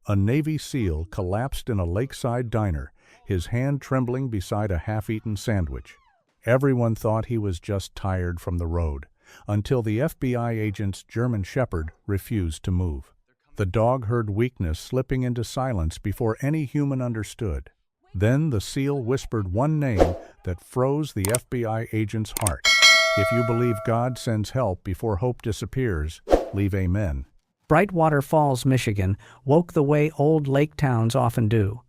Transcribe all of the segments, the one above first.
A Navy SEAL collapsed in a lakeside diner, his hand trembling beside a half-eaten sandwich. Everyone thought he was just tired from the road, until the FBI agent's German Shepherd refused to move. The dog heard weakness slipping into silence before any human understood. Then the SEAL whispered one name that froze the FBI agent's heart. "If you believe God sends help before hope disappears, leave amen." Brightwater Falls, Michigan, woke the way old lake towns often do.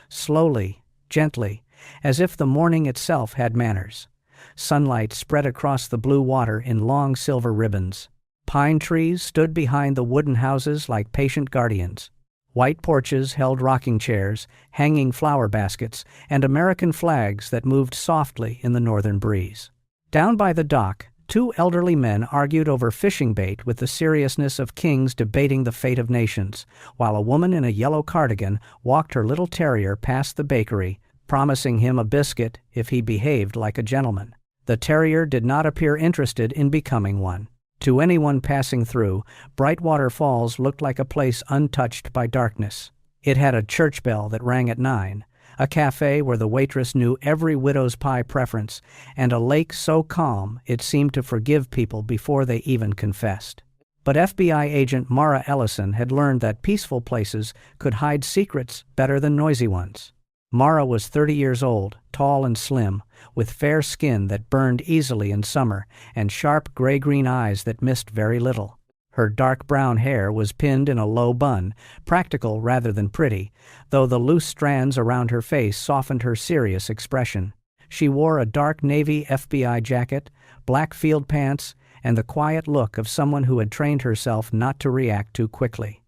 Slowly, gently, as if the morning itself had manners. Sunlight spread across the blue water in long silver ribbons. Pine trees stood behind the wooden houses like patient guardians. White porches held rocking chairs, hanging flower baskets, and American flags that moved softly in the northern breeze. Down by the dock, two elderly men argued over fishing bait with the seriousness of kings debating the fate of nations, while a woman in a yellow cardigan walked her little terrier past the bakery, promising him a biscuit if he behaved like a gentleman. The terrier did not appear interested in becoming one. To anyone passing through, Brightwater Falls looked like a place untouched by darkness. It had a church bell that rang at 9, a cafe where the waitress knew every widow's pie preference, and a lake so calm it seemed to forgive people before they even confessed. But FBI agent Mara Ellison had learned that peaceful places could hide secrets better than noisy ones. Mara was 30 years old, tall and slim, with fair skin that burned easily in summer and sharp gray-green eyes that missed very little. Her dark brown hair was pinned in a low bun, practical rather than pretty, though the loose strands around her face softened her serious expression. She wore a dark navy FBI jacket, black field pants, and the quiet look of someone who had trained herself not to react too quickly.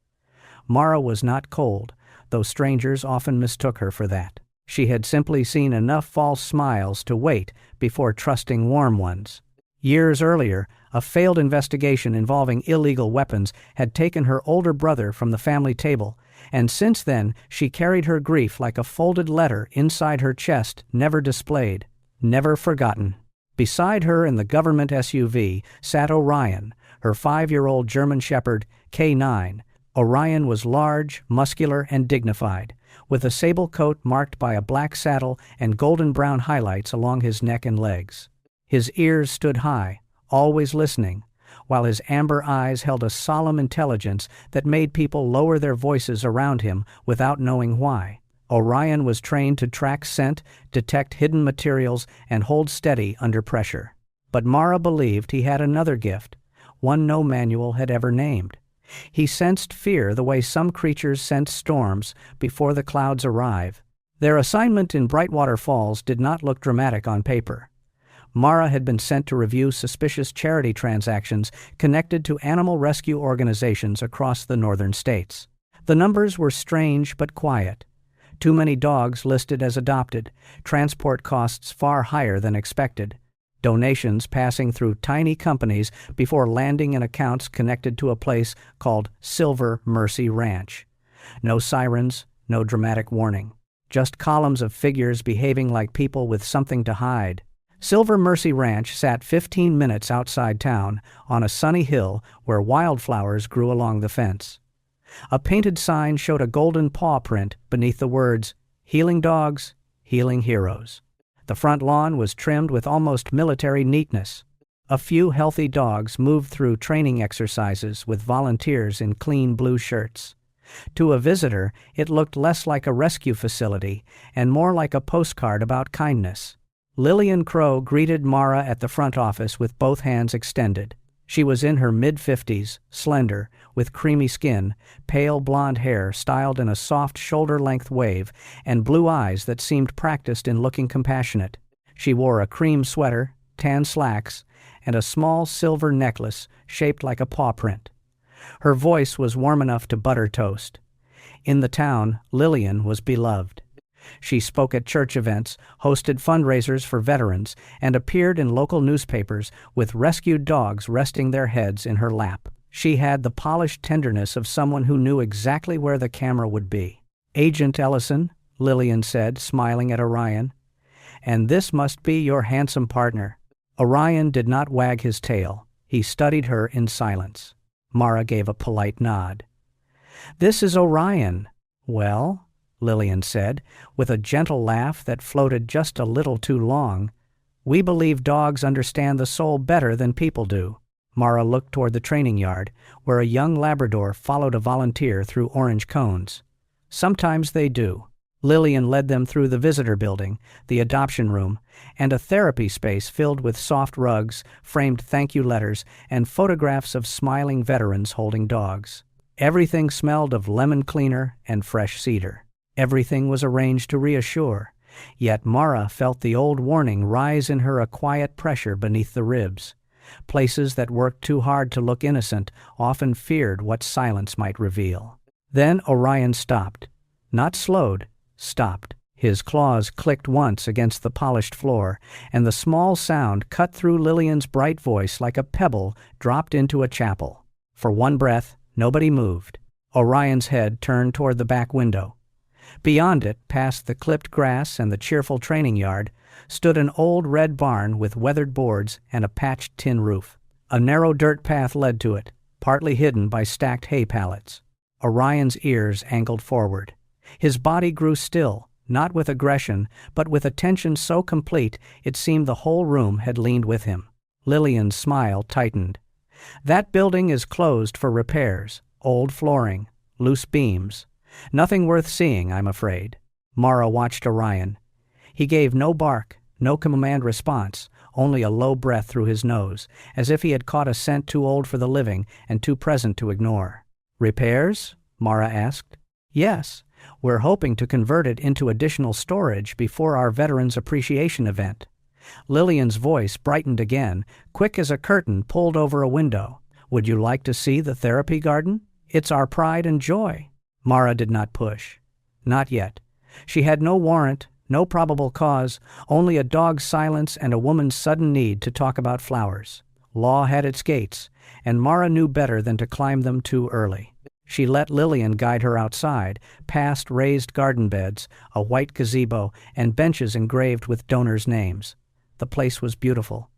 Mara was not cold, though strangers often mistook her for that. She had simply seen enough false smiles to wait before trusting warm ones. Years earlier, a failed investigation involving illegal weapons had taken her older brother from the family table, and since then she carried her grief like a folded letter inside her chest, never displayed, never forgotten. Beside her in the government SUV sat Orion, her 5-year-old German Shepherd, K9. Orion was large, muscular, and dignified, with a sable coat marked by a black saddle and golden-brown highlights along his neck and legs. His ears stood high, always listening, while his amber eyes held a solemn intelligence that made people lower their voices around him without knowing why. Orion was trained to track scent, detect hidden materials, and hold steady under pressure. But Mara believed he had another gift, one no manual had ever named. He sensed fear the way some creatures sense storms before the clouds arrive. Their assignment in Brightwater Falls did not look dramatic on paper. Mara had been sent to review suspicious charity transactions connected to animal rescue organizations across the northern states. The numbers were strange but quiet. Too many dogs listed as adopted, transport costs far higher than expected, donations passing through tiny companies before landing in accounts connected to a place called Silver Mercy Ranch. No sirens, no dramatic warning. Just columns of figures behaving like people with something to hide. Silver Mercy Ranch sat 15 minutes outside town on a sunny hill where wildflowers grew along the fence. A painted sign showed a golden paw print beneath the words, "Healing dogs, healing heroes." The front lawn was trimmed with almost military neatness. A few healthy dogs moved through training exercises with volunteers in clean blue shirts. To a visitor, it looked less like a rescue facility and more like a postcard about kindness. Lillian Crow greeted Mara at the front office with both hands extended. She was in her mid-50s, slender, with creamy skin, pale blonde hair styled in a soft shoulder-length wave, and blue eyes that seemed practiced in looking compassionate. She wore a cream sweater, tan slacks, and a small silver necklace shaped like a paw print. Her voice was warm enough to butter toast. In the town, Lillian was beloved. She spoke at church events, hosted fundraisers for veterans, and appeared in local newspapers with rescued dogs resting their heads in her lap. She had the polished tenderness of someone who knew exactly where the camera would be. "Agent Ellison," Lillian said, smiling at Orion. "And this must be your handsome partner." Orion did not wag his tail. He studied her in silence. Mara gave a polite nod. "This is Orion," "Well," Lillian said, with a gentle laugh that floated just a little too long, "we believe dogs understand the soul better than people do." Mara looked toward the training yard, where a young Labrador followed a volunteer through orange cones. "Sometimes they do." Lillian led them through the visitor building, the adoption room, and a therapy space filled with soft rugs, framed thank-you letters, and photographs of smiling veterans holding dogs. Everything smelled of lemon cleaner and fresh cedar. Everything was arranged to reassure, yet Mara felt the old warning rise in her, a quiet pressure beneath the ribs. Places that worked too hard to look innocent often feared what silence might reveal. Then Orion stopped. Not slowed, stopped. His claws clicked once against the polished floor, and the small sound cut through Lillian's bright voice like a pebble dropped into a chapel. For one breath, nobody moved. Orion's head turned toward the back window. Beyond it, past the clipped grass and the cheerful training yard, stood an old red barn with weathered boards and a patched tin roof. A narrow dirt path led to it, partly hidden by stacked hay pallets. Orion's ears angled forward. His body grew still, not with aggression, but with attention so complete it seemed the whole room had leaned with him. Lillian's smile tightened. "That building is closed for repairs. Old flooring, loose beams. Nothing worth seeing, I'm afraid." Mara watched Orion. He gave no bark, no command response, only a low breath through his nose, as if he had caught a scent too old for the living and too present to ignore. "Repairs?" Mara asked. "Yes. We're hoping to convert it into additional storage before our Veterans Appreciation event." Lillian's voice brightened again, quick as a curtain pulled over a window. "Would you like to see the therapy garden? It's our pride and joy." Mara did not push. Not yet. She had no warrant, no probable cause, only a dog's silence and a woman's sudden need to talk about flowers. Law had its gates, and Mara knew better than to climb them too early. She let Lillian guide her outside, past raised garden beds, a white gazebo, and benches engraved with donors' names. The place was beautiful.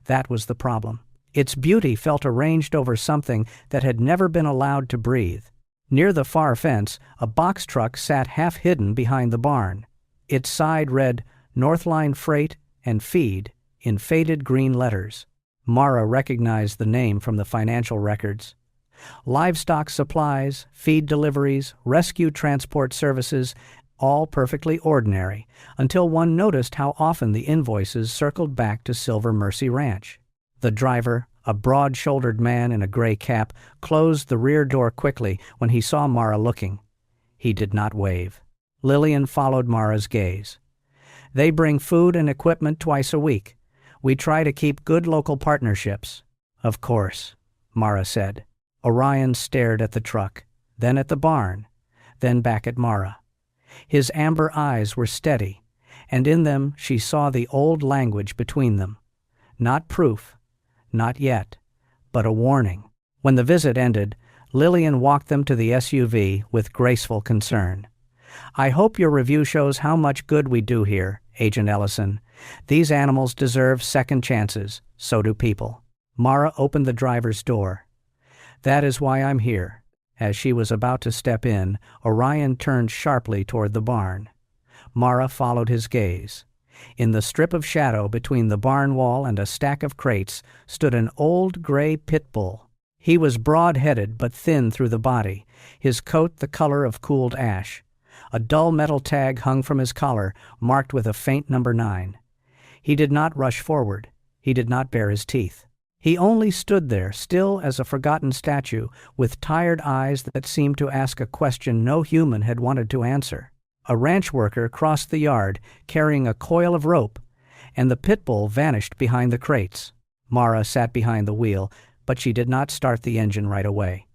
That was the problem. Its beauty felt arranged over something that had never been allowed to breathe. Near the far fence, a box truck sat half-hidden behind the barn. Its side read, "Northline Freight and Feed," in faded green letters. Mara recognized the name from the financial records. Livestock supplies, feed deliveries, rescue transport services, all perfectly ordinary, until one noticed how often the invoices circled back to Silver Mercy Ranch. The driver, a broad-shouldered man in a gray cap, closed the rear door quickly when he saw Mara looking. He did not wave. Lillian followed Mara's gaze. "They bring food and equipment twice a week. We try to keep good local partnerships." "Of course," Mara said. Orion stared at the truck, then at the barn, then back at Mara. His amber eyes were steady, and in them she saw the old language between them. Not proof, not yet, but a warning. When the visit ended, Lillian walked them to the SUV with graceful concern. "I hope your review shows how much good we do here, Agent Ellison. These animals deserve second chances, so do people." Mara opened the driver's door. "That is why I'm here." As she was about to step in, Orion turned sharply toward the barn. Mara followed his gaze. In the strip of shadow between the barn wall and a stack of crates stood an old gray pit bull. He was broad-headed but thin through the body, his coat the color of cooled ash. A dull metal tag hung from his collar, marked with a faint number 9. He did not rush forward. He did not bare his teeth. He only stood there, still as a forgotten statue, with tired eyes that seemed to ask a question no human had wanted to answer. A ranch worker crossed the yard, carrying a coil of rope, and the pit bull vanished behind the crates. Mara sat behind the wheel, but she did not start the engine right away.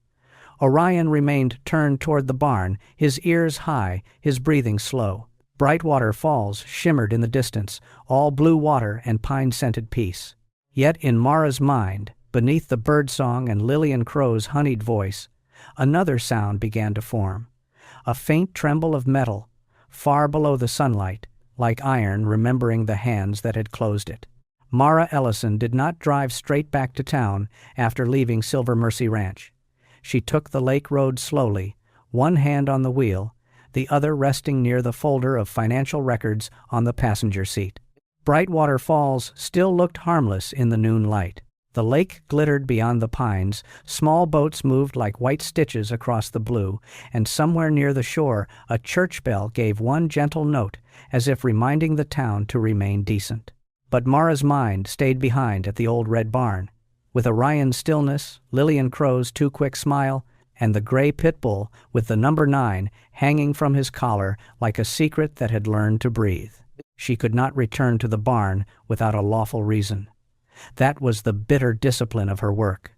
Orion remained turned toward the barn, his ears high, his breathing slow. Brightwater Falls shimmered in the distance, all blue water and pine-scented peace. Yet in Mara's mind, beneath the birdsong and Lillian Crow's honeyed voice, another sound began to form. A faint tremble of metal, far below the sunlight, like iron remembering the hands that had closed it. Mara Ellison did not drive straight back to town after leaving Silver Mercy Ranch. She took the lake road slowly, one hand on the wheel, the other resting near the folder of financial records on the passenger seat. Brightwater Falls still looked harmless in the noon light. The lake glittered beyond the pines, small boats moved like white stitches across the blue, and somewhere near the shore a church bell gave one gentle note, as if reminding the town to remain decent. But Mara's mind stayed behind at the old red barn. With Orion's stillness, Lillian Crow's too quick smile, and the gray pit bull with the number 9 hanging from his collar like a secret that had learned to breathe. She could not return to the barn without a lawful reason. That was the bitter discipline of her work.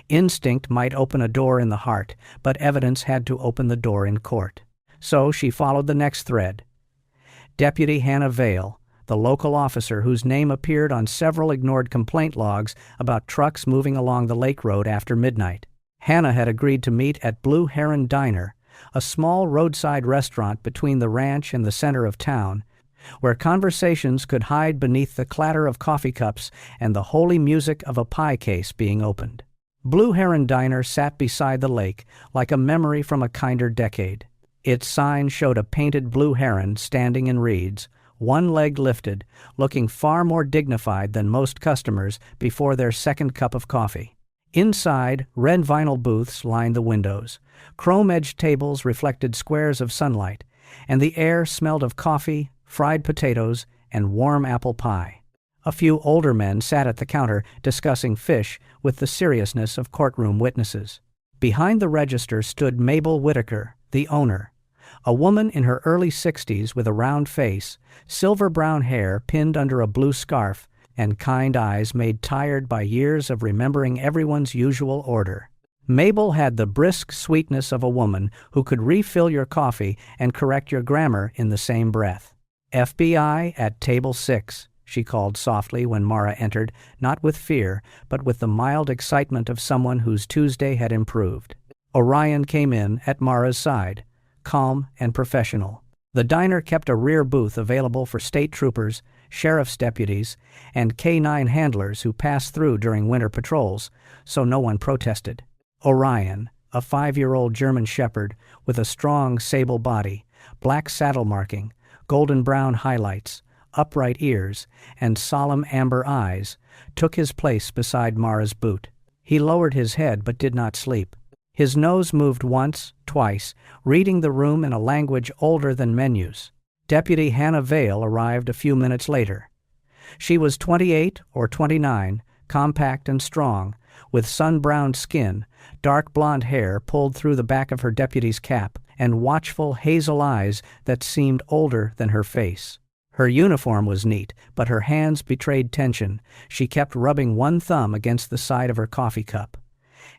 Instinct might open a door in the heart, but evidence had to open the door in court. So she followed the next thread. Deputy Hannah Vale, the local officer whose name appeared on several ignored complaint logs about trucks moving along the lake road after midnight. Hannah had agreed to meet at Blue Heron Diner, a small roadside restaurant between the ranch and the center of town, where conversations could hide beneath the clatter of coffee cups and the holy music of a pie case being opened. Blue Heron Diner sat beside the lake like a memory from a kinder decade. Its sign showed a painted blue heron standing in reeds, one leg lifted, looking far more dignified than most customers before their second cup of coffee. Inside, red vinyl booths lined the windows. Chrome-edged tables reflected squares of sunlight, and the air smelled of coffee, fried potatoes, and warm apple pie. A few older men sat at the counter discussing fish with the seriousness of courtroom witnesses. Behind the register stood Mabel Whitaker, the owner, a woman in her early 60s with a round face, silver-brown hair pinned under a blue scarf, and kind eyes made tired by years of remembering everyone's usual order. Mabel had the brisk sweetness of a woman who could refill your coffee and correct your grammar in the same breath. "FBI at table 6, she called softly when Mara entered, not with fear, but with the mild excitement of someone whose Tuesday had improved. Orion came in at Mara's side, calm and professional. The diner kept a rear booth available for state troopers, sheriff's deputies, and K-9 handlers who passed through during winter patrols, so no one protested. Orion, a 5-year-old German shepherd with a strong sable body, black saddle marking, golden brown highlights, upright ears, and solemn amber eyes, took his place beside Mara's boot. He lowered his head but did not sleep. His nose moved once, twice, reading the room in a language older than menus. Deputy Hannah Vale arrived a few minutes later. She was 28 or 29, compact and strong, with sun-browned skin, dark blonde hair pulled through the back of her deputy's cap, and watchful hazel eyes that seemed older than her face. Her uniform was neat, but her hands betrayed tension. She kept rubbing one thumb against the side of her coffee cup.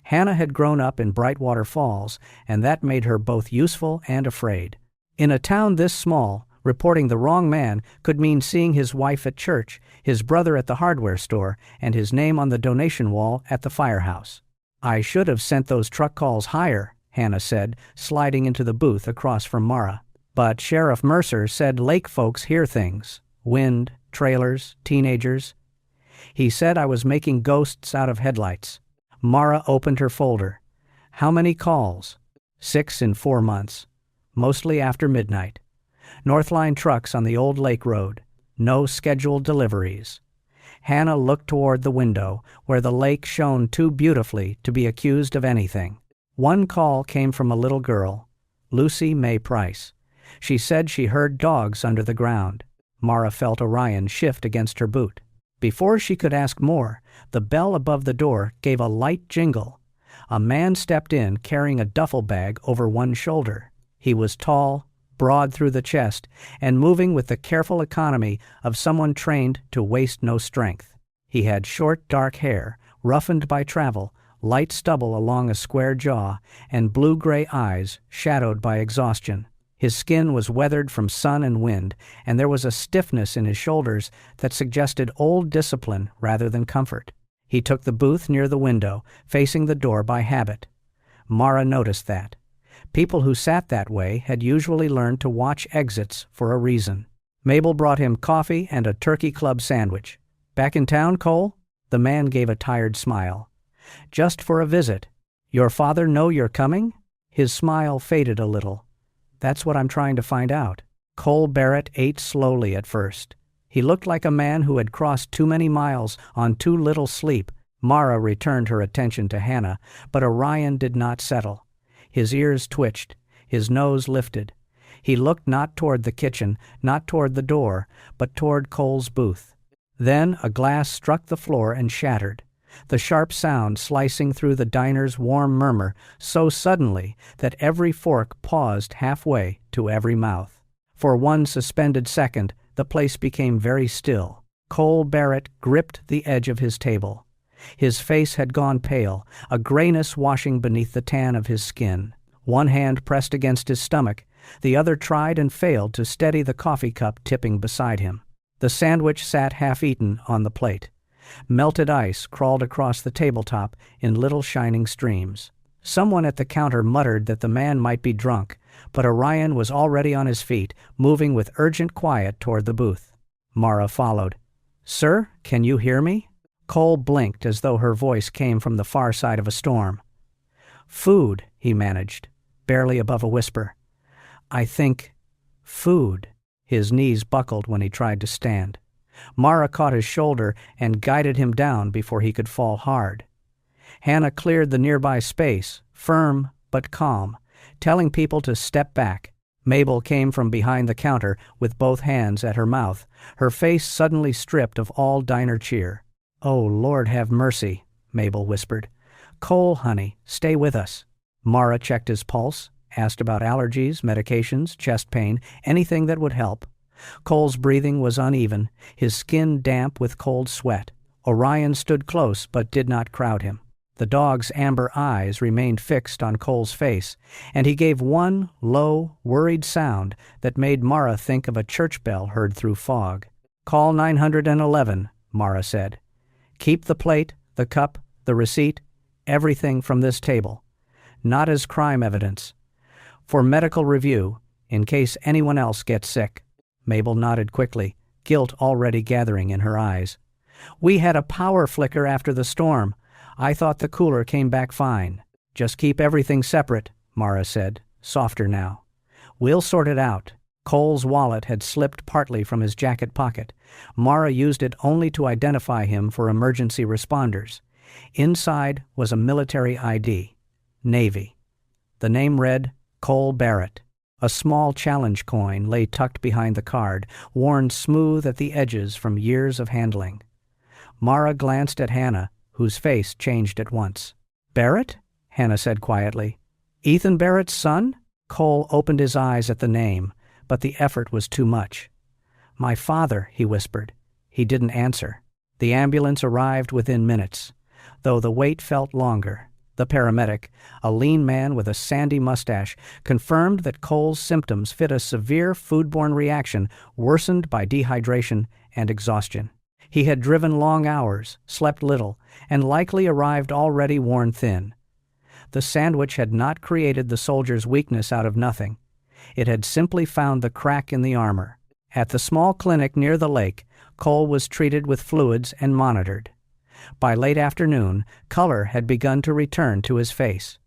Hannah had grown up in Brightwater Falls, and that made her both useful and afraid. In a town this small, reporting the wrong man could mean seeing his wife at church, his brother at the hardware store, and his name on the donation wall at the firehouse. "I should have sent those truck calls higher," Hannah said, sliding into the booth across from Mara. "But Sheriff Mercer said lake folks hear things. Wind, trailers, teenagers. He said I was making ghosts out of headlights." Mara opened her folder. "How many calls?" 6 in 4 months. Mostly after midnight. Northline trucks on the old lake road. No scheduled deliveries. Hannah looked toward the window, where the lake shone too beautifully to be accused of anything. One call came from a little girl, Lucy Mae Price. She said she heard dogs under the ground. Mara felt Orion shift against her boot. Before she could ask more, the bell above the door gave a light jingle. A man stepped in carrying a duffel bag over one shoulder. He was tall, broad through the chest, and moving with the careful economy of someone trained to waste no strength. He had short, dark hair, roughened by travel, light stubble along a square jaw, and blue-gray eyes shadowed by exhaustion. His skin was weathered from sun and wind, and there was a stiffness in his shoulders that suggested old discipline rather than comfort. He took the booth near the window, facing the door by habit. Mara noticed that. People who sat that way had usually learned to watch exits for a reason. Mabel brought him coffee and a turkey club sandwich. "Back in town, Cole?" The man gave a tired smile. "Just for a visit. Your father know you're coming?" His smile faded a little. That's what I'm trying to find out. Cole Barrett ate slowly at first. He looked like a man who had crossed too many miles on too little sleep. Mara returned her attention to Hannah, but Orion did not settle. His ears twitched, his nose lifted. He looked not toward the kitchen, not toward the door, but toward Cole's booth. Then a glass struck the floor and shattered, the sharp sound slicing through the diner's warm murmur so suddenly that every fork paused halfway to every mouth. For one suspended second, the place became very still. Cole Barrett gripped the edge of his table. His face had gone pale, a grayness washing beneath the tan of his skin. One hand pressed against his stomach, the other tried and failed to steady the coffee cup tipping beside him. The sandwich sat half-eaten on the plate. Melted ice crawled across the tabletop in little shining streams. Someone at the counter muttered that the man might be drunk, but Orion was already on his feet, moving with urgent quiet toward the booth. Mara followed. "Sir, can you hear me?" Cole blinked as though her voice came from the far side of a storm. "Food," he managed, barely above a whisper. "I think... food." His knees buckled when he tried to stand. Mara caught his shoulder and guided him down before he could fall hard. Hannah cleared the nearby space, firm but calm, telling people to step back. Mabel came from behind the counter with both hands at her mouth, her face suddenly stripped of all diner cheer. "Oh, Lord have mercy," Mabel whispered. "Cole, honey, stay with us." Mara checked his pulse, asked about allergies, medications, chest pain, anything that would help. Cole's breathing was uneven, his skin damp with cold sweat. Orion stood close but did not crowd him. The dog's amber eyes remained fixed on Cole's face, and he gave one low, worried sound that made Mara think of a church bell heard through fog. "Call 911, Mara said. "Keep the plate, the cup, the receipt, everything from this table. Not as crime evidence. For medical review, in case anyone else gets sick." Mabel nodded quickly, guilt already gathering in her eyes. "We had a power flicker after the storm. I thought the cooler came back fine." "Just keep everything separate," Mara said, softer now. "We'll sort it out." Cole's wallet had slipped partly from his jacket pocket. Mara used it only to identify him for emergency responders. Inside was a military ID. Navy. The name read, Cole Barrett. A small challenge coin lay tucked behind the card, worn smooth at the edges from years of handling. Mara glanced at Hannah, whose face changed at once. "Barrett?" Hannah said quietly. "Ethan Barrett's son?" Cole opened his eyes at the name, but the effort was too much. "My father," he whispered. He didn't answer. The ambulance arrived within minutes, though the wait felt longer. The paramedic, a lean man with a sandy mustache, confirmed that Cole's symptoms fit a severe foodborne reaction worsened by dehydration and exhaustion. He had driven long hours, slept little, and likely arrived already worn thin. The sandwich had not created the soldier's weakness out of nothing. It had simply found the crack in the armor. At the small clinic near the lake, Cole was treated with fluids and monitored. By late afternoon, color had begun to return to his face.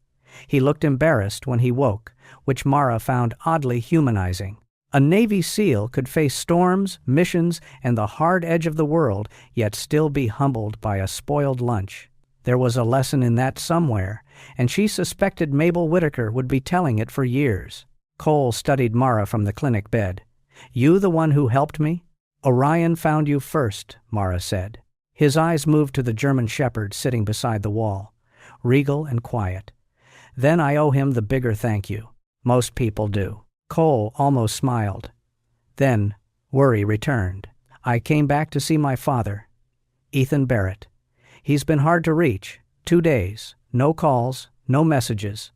He looked embarrassed when he woke, which Mara found oddly humanizing. A Navy SEAL could face storms, missions, and the hard edge of the world, yet still be humbled by a spoiled lunch. There was a lesson in that somewhere, and she suspected Mabel Whitaker would be telling it for years. Cole studied Mara from the clinic bed. "You the one who helped me?" "Orion found you first," Mara said. His eyes moved to the German shepherd sitting beside the wall, regal and quiet. "Then I owe him the bigger thank you. Most people do." Cole almost smiled. Then worry returned. "I came back to see my father, Ethan Barrett. He's been hard to reach. 2 days. No calls, no messages.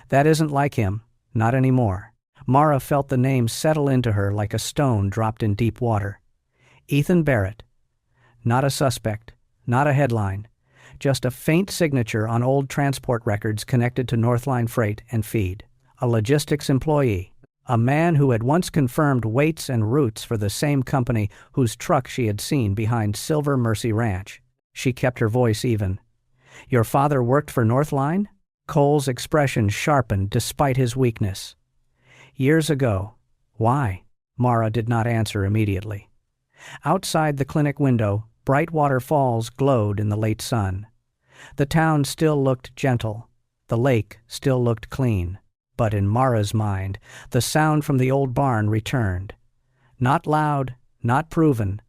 That isn't like him. Not anymore." Mara felt the name settle into her like a stone dropped in deep water. Ethan Barrett. Not a suspect, not a headline, just a faint signature on old transport records connected to Northline Freight and Feed. A logistics employee. A man who had once confirmed weights and routes for the same company whose truck she had seen behind Silver Mercy Ranch. She kept her voice even. "Your father worked for Northline?" Cole's expression sharpened despite his weakness. Years ago. Why? Mara did not answer immediately. Outside the clinic window, Brightwater Falls glowed in the late sun. The town still looked gentle. The lake still looked clean. But in Mara's mind, the sound from the old barn returned. Not loud, not proven,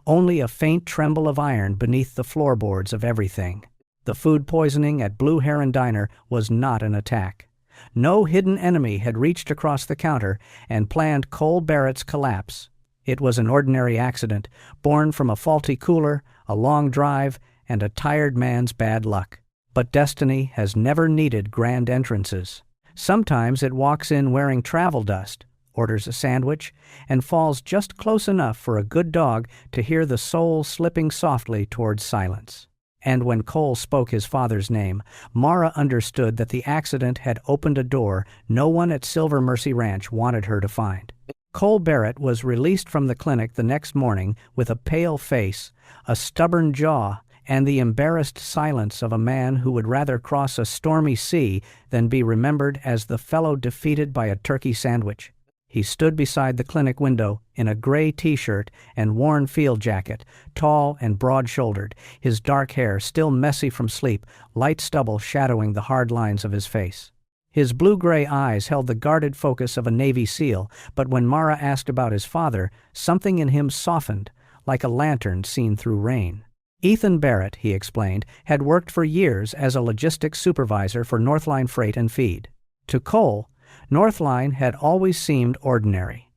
only a faint tremble of iron beneath the floorboards of everything. The food poisoning at Blue Heron Diner was not an attack. No hidden enemy had reached across the counter and planned Cole Barrett's collapse. It was an ordinary accident, born from a faulty cooler, a long drive, and a tired man's bad luck. But destiny has never needed grand entrances. Sometimes it walks in wearing travel dust, orders a sandwich, and falls just close enough for a good dog to hear the soul slipping softly towards silence. And when Cole spoke his father's name, Mara understood that the accident had opened a door no one at Silver Mercy Ranch wanted her to find. Cole Barrett was released from the clinic the next morning with a pale face, a stubborn jaw, and the embarrassed silence of a man who would rather cross a stormy sea than be remembered as the fellow defeated by a turkey sandwich. He stood beside the clinic window in a gray t-shirt and worn field jacket, tall and broad-shouldered, his dark hair still messy from sleep, light stubble shadowing the hard lines of his face. His blue-gray eyes held the guarded focus of a Navy SEAL, but when Mara asked about his father, something in him softened, like a lantern seen through rain. Ethan Barrett, he explained, had worked for years as a logistics supervisor for Northline Freight and Feed. To Cole, Northline had always seemed ordinary.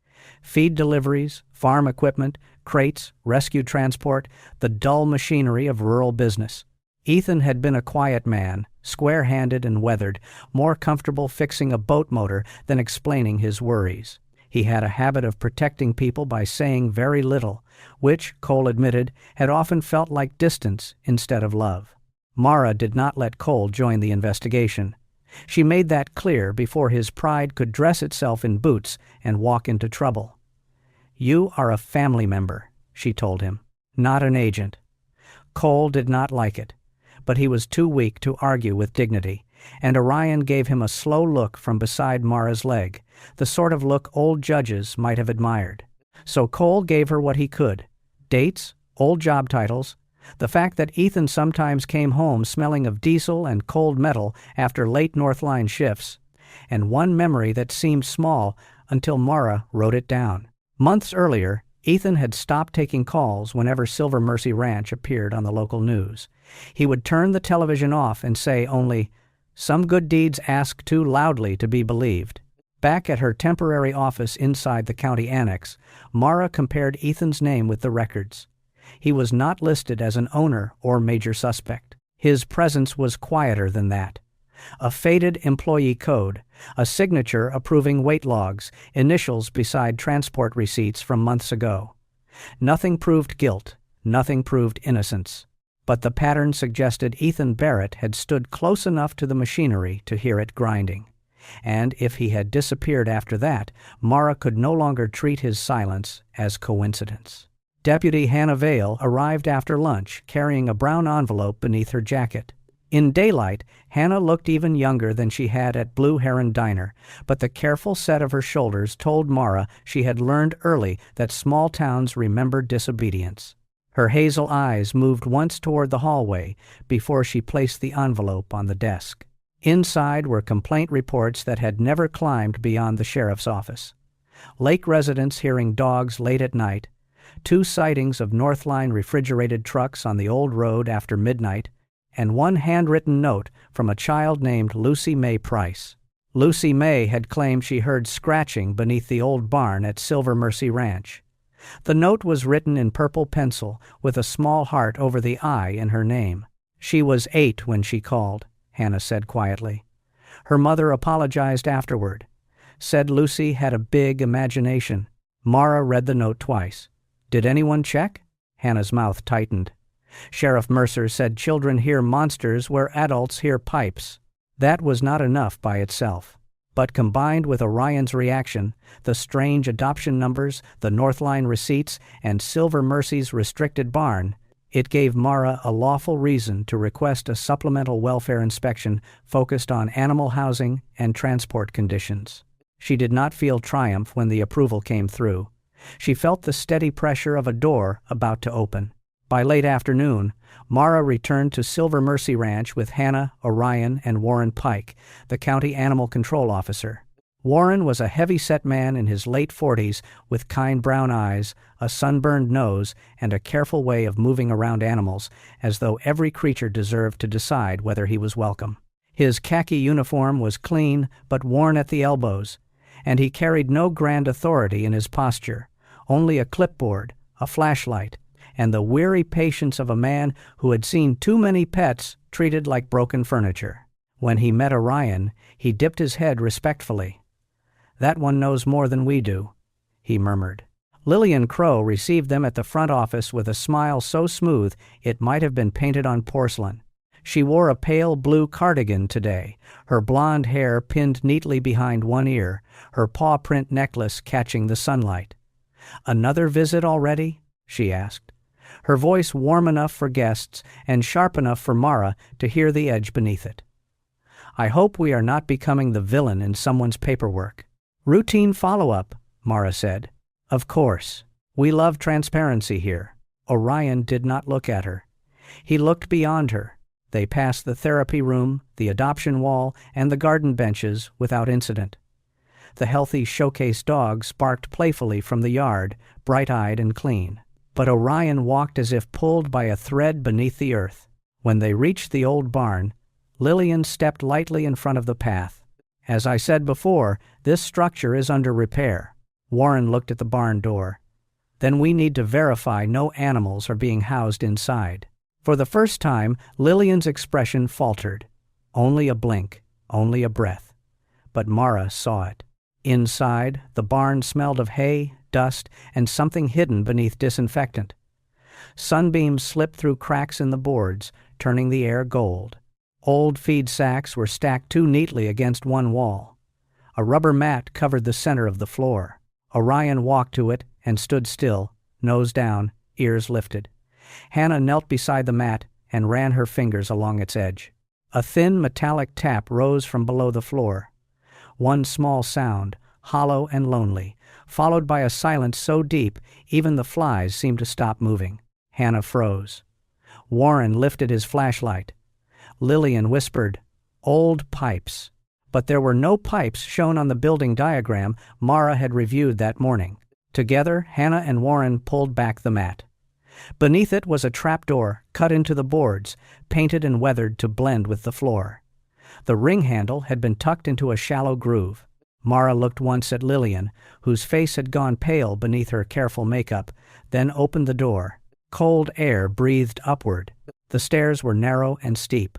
Feed deliveries, farm equipment, crates, rescue transport, the dull machinery of rural business. Ethan had been a quiet man, square-handed and weathered, more comfortable fixing a boat motor than explaining his worries. He had a habit of protecting people by saying very little, which, Cole admitted, had often felt like distance instead of love. Mara did not let Cole join the investigation. She made that clear before his pride could dress itself in boots and walk into trouble. "You are a family member," she told him, "not an agent." Cole did not like it, but he was too weak to argue with dignity, and Orion gave him a slow look from beside Mara's leg, the sort of look old judges might have admired. So Cole gave her what he could: dates, old job titles, the fact that Ethan sometimes came home smelling of diesel and cold metal after late Northline shifts, and one memory that seemed small until Mara wrote it down. Months earlier, Ethan had stopped taking calls whenever Silver Mercy Ranch appeared on the local news. He would turn the television off and say only, "Some good deeds ask too loudly to be believed." Back at her temporary office inside the county annex, Mara compared Ethan's name with the records. He was not listed as an owner or major suspect. His presence was quieter than that. A faded employee code, a signature approving weight logs, initials beside transport receipts from months ago. Nothing proved guilt, nothing proved innocence. But the pattern suggested Ethan Barrett had stood close enough to the machinery to hear it grinding. And if he had disappeared after that, Mara could no longer treat his silence as coincidence. Deputy Hannah Vale arrived after lunch, carrying a brown envelope beneath her jacket. In daylight, Hannah looked even younger than she had at Blue Heron Diner, but the careful set of her shoulders told Mara she had learned early that small towns remember disobedience. Her hazel eyes moved once toward the hallway before she placed the envelope on the desk. Inside were complaint reports that had never climbed beyond the sheriff's office. Lake residents hearing dogs late at night, 2 sightings of Northline refrigerated trucks on the old road after midnight, and 1 handwritten note from a child named Lucy Mae Price. Lucy Mae had claimed she heard scratching beneath the old barn at Silver Mercy Ranch. The note was written in purple pencil with a small heart over the I in her name. She was 8 when she called, Hannah said quietly. Her mother apologized afterward, said Lucy had a big imagination. Mara read the note twice. Did anyone check? Hannah's mouth tightened. Sheriff Mercer said children hear monsters where adults hear pipes. That was not enough by itself. But combined with Orion's reaction, the strange adoption numbers, the Northline receipts, and Silver Mercy's restricted barn, it gave Mara a lawful reason to request a supplemental welfare inspection focused on animal housing and transport conditions. She did not feel triumph when the approval came through. She felt the steady pressure of a door about to open. By late afternoon, Mara returned to Silver Mercy Ranch with Hannah, Orion, and Warren Pike, the county animal control officer. Warren was a heavy-set man in his late 40s with kind brown eyes, a sunburned nose, and a careful way of moving around animals, as though every creature deserved to decide whether he was welcome. His khaki uniform was clean but worn at the elbows, and he carried no grand authority in his posture, only a clipboard, a flashlight, and the weary patience of a man who had seen too many pets treated like broken furniture. When he met Orion, he dipped his head respectfully. "That one knows more than we do," he murmured. Lillian Crow received them at the front office with a smile so smooth it might have been painted on porcelain. She wore a pale blue cardigan today, her blonde hair pinned neatly behind one ear, her paw-print necklace catching the sunlight. "Another visit already?" she asked, her voice warm enough for guests and sharp enough for Mara to hear the edge beneath it. "I hope we are not becoming the villain in someone's paperwork." "Routine follow-up," Mara said. "Of course. We love transparency here." Orion did not look at her. He looked beyond her. They passed the therapy room, the adoption wall, and the garden benches without incident. The healthy showcase dogs barked playfully from the yard, bright-eyed and clean. But Orion walked as if pulled by a thread beneath the earth. When they reached the old barn, Lillian stepped lightly in front of the path. "As I said before, this structure is under repair." Warren looked at the barn door. "Then we need to verify no animals are being housed inside." For the first time, Lillian's expression faltered. Only a blink, only a breath. But Mara saw it. Inside, the barn smelled of hay, dust, and something hidden beneath disinfectant. Sunbeams slipped through cracks in the boards, turning the air gold. Old feed sacks were stacked too neatly against one wall. A rubber mat covered the center of the floor. Orion walked to it and stood still, nose down, ears lifted. Hannah knelt beside the mat and ran her fingers along its edge. A thin metallic tap rose from below the floor. One small sound, hollow and lonely, followed by a silence so deep even the flies seemed to stop moving. Hannah froze. Warren lifted his flashlight. Lillian whispered, "Old pipes." But there were no pipes shown on the building diagram Mara had reviewed that morning. Together, Hannah and Warren pulled back the mat. Beneath it was a trapdoor cut into the boards, painted and weathered to blend with the floor. The ring handle had been tucked into a shallow groove. Mara looked once at Lillian, whose face had gone pale beneath her careful makeup, then opened the door. Cold air breathed upward. The stairs were narrow and steep.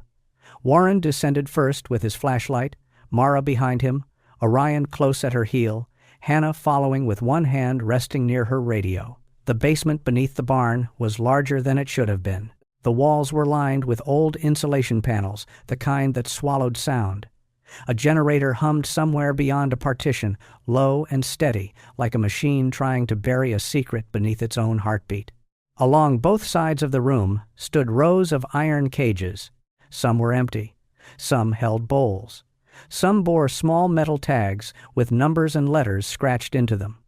Warren descended first with his flashlight, Mara behind him, Orion close at her heel, Hannah following with one hand resting near her radio. The basement beneath the barn was larger than it should have been. The walls were lined with old insulation panels, the kind that swallowed sound. A generator hummed somewhere beyond a partition, low and steady, like a machine trying to bury a secret beneath its own heartbeat. Along both sides of the room stood rows of iron cages. Some were empty. Some held bowls. Some bore small metal tags with numbers and letters scratched into them.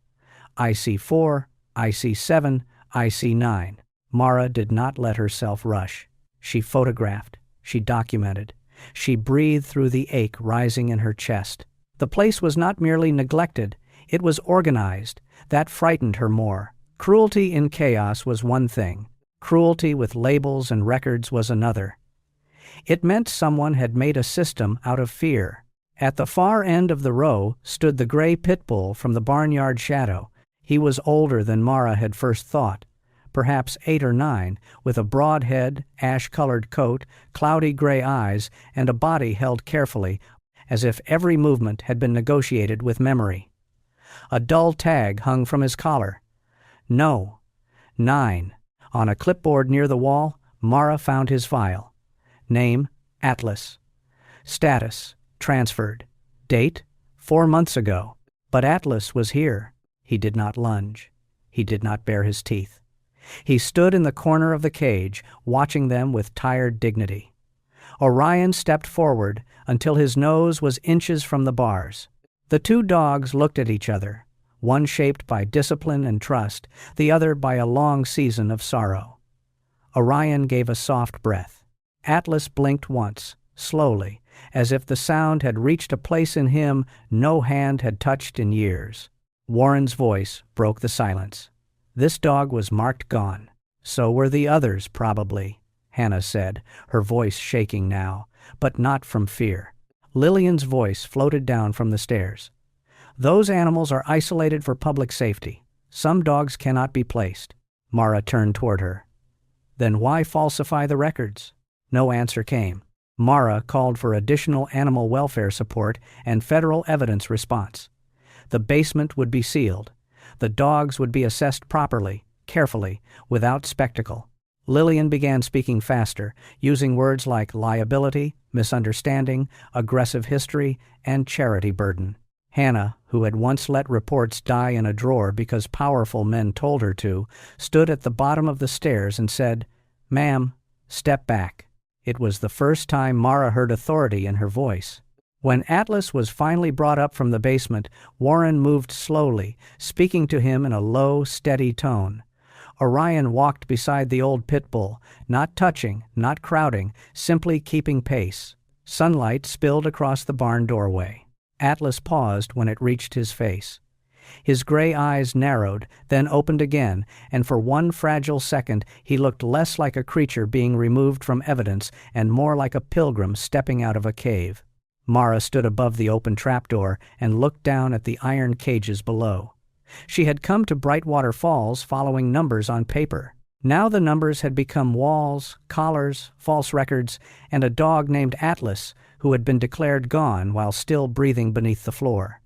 IC4, IC7, IC9. Mara did not let herself rush. She photographed. She documented. She breathed through the ache rising in her chest. The place was not merely neglected. It was organized. That frightened her more. Cruelty in chaos was one thing. Cruelty with labels and records was another. It meant someone had made a system out of fear. At the far end of the row stood the gray pit bull from the barnyard shadow. He was older than Mara had first thought, perhaps 8 or 9, with a broad head, ash-colored coat, cloudy gray eyes, and a body held carefully, as if every movement had been negotiated with memory. A dull tag hung from his collar. No. 9. On a clipboard near the wall, Mara found his file. Name, Atlas. Status, transferred. Date, 4 months ago. But Atlas was here. He did not lunge. He did not bare his teeth. He stood in the corner of the cage, watching them with tired dignity. Orion stepped forward until his nose was inches from the bars. The two dogs looked at each other, one shaped by discipline and trust, the other by a long season of sorrow. Orion gave a soft breath. Atlas blinked once, slowly, as if the sound had reached a place in him no hand had touched in years. Warren's voice broke the silence. This dog was marked gone. So were the others, probably, Hannah said, her voice shaking now, but not from fear. Lillian's voice floated down from the stairs. Those animals are isolated for public safety. Some dogs cannot be placed. Mara turned toward her. Then why falsify the records? No answer came. Mara called for additional animal welfare support and federal evidence response. The basement would be sealed. The dogs would be assessed properly, carefully, without spectacle. Lillian began speaking faster, using words like liability, misunderstanding, aggressive history, and charity burden. Hannah, who had once let reports die in a drawer because powerful men told her to, stood at the bottom of the stairs and said, "Ma'am, step back." It was the first time Mara heard authority in her voice. When Atlas was finally brought up from the basement, Warren moved slowly, speaking to him in a low, steady tone. Orion walked beside the old pit bull, not touching, not crowding, simply keeping pace. Sunlight spilled across the barn doorway. Atlas paused when it reached his face. His gray eyes narrowed, then opened again, and for one fragile second he looked less like a creature being removed from evidence and more like a pilgrim stepping out of a cave. Mara stood above the open trapdoor and looked down at the iron cages below. She had come to Brightwater Falls following numbers on paper. Now the numbers had become walls, collars, false records, and a dog named Atlas, who had been declared gone while still breathing beneath the floor.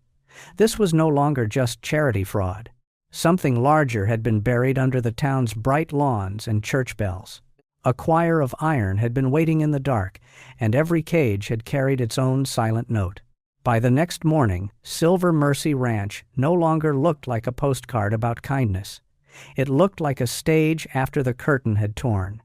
This was no longer just charity fraud. Something larger had been buried under the town's bright lawns and church bells. A choir of iron had been waiting in the dark, and every cage had carried its own silent note. By the next morning, Silver Mercy Ranch no longer looked like a postcard about kindness. It looked like a stage after the curtain had torn.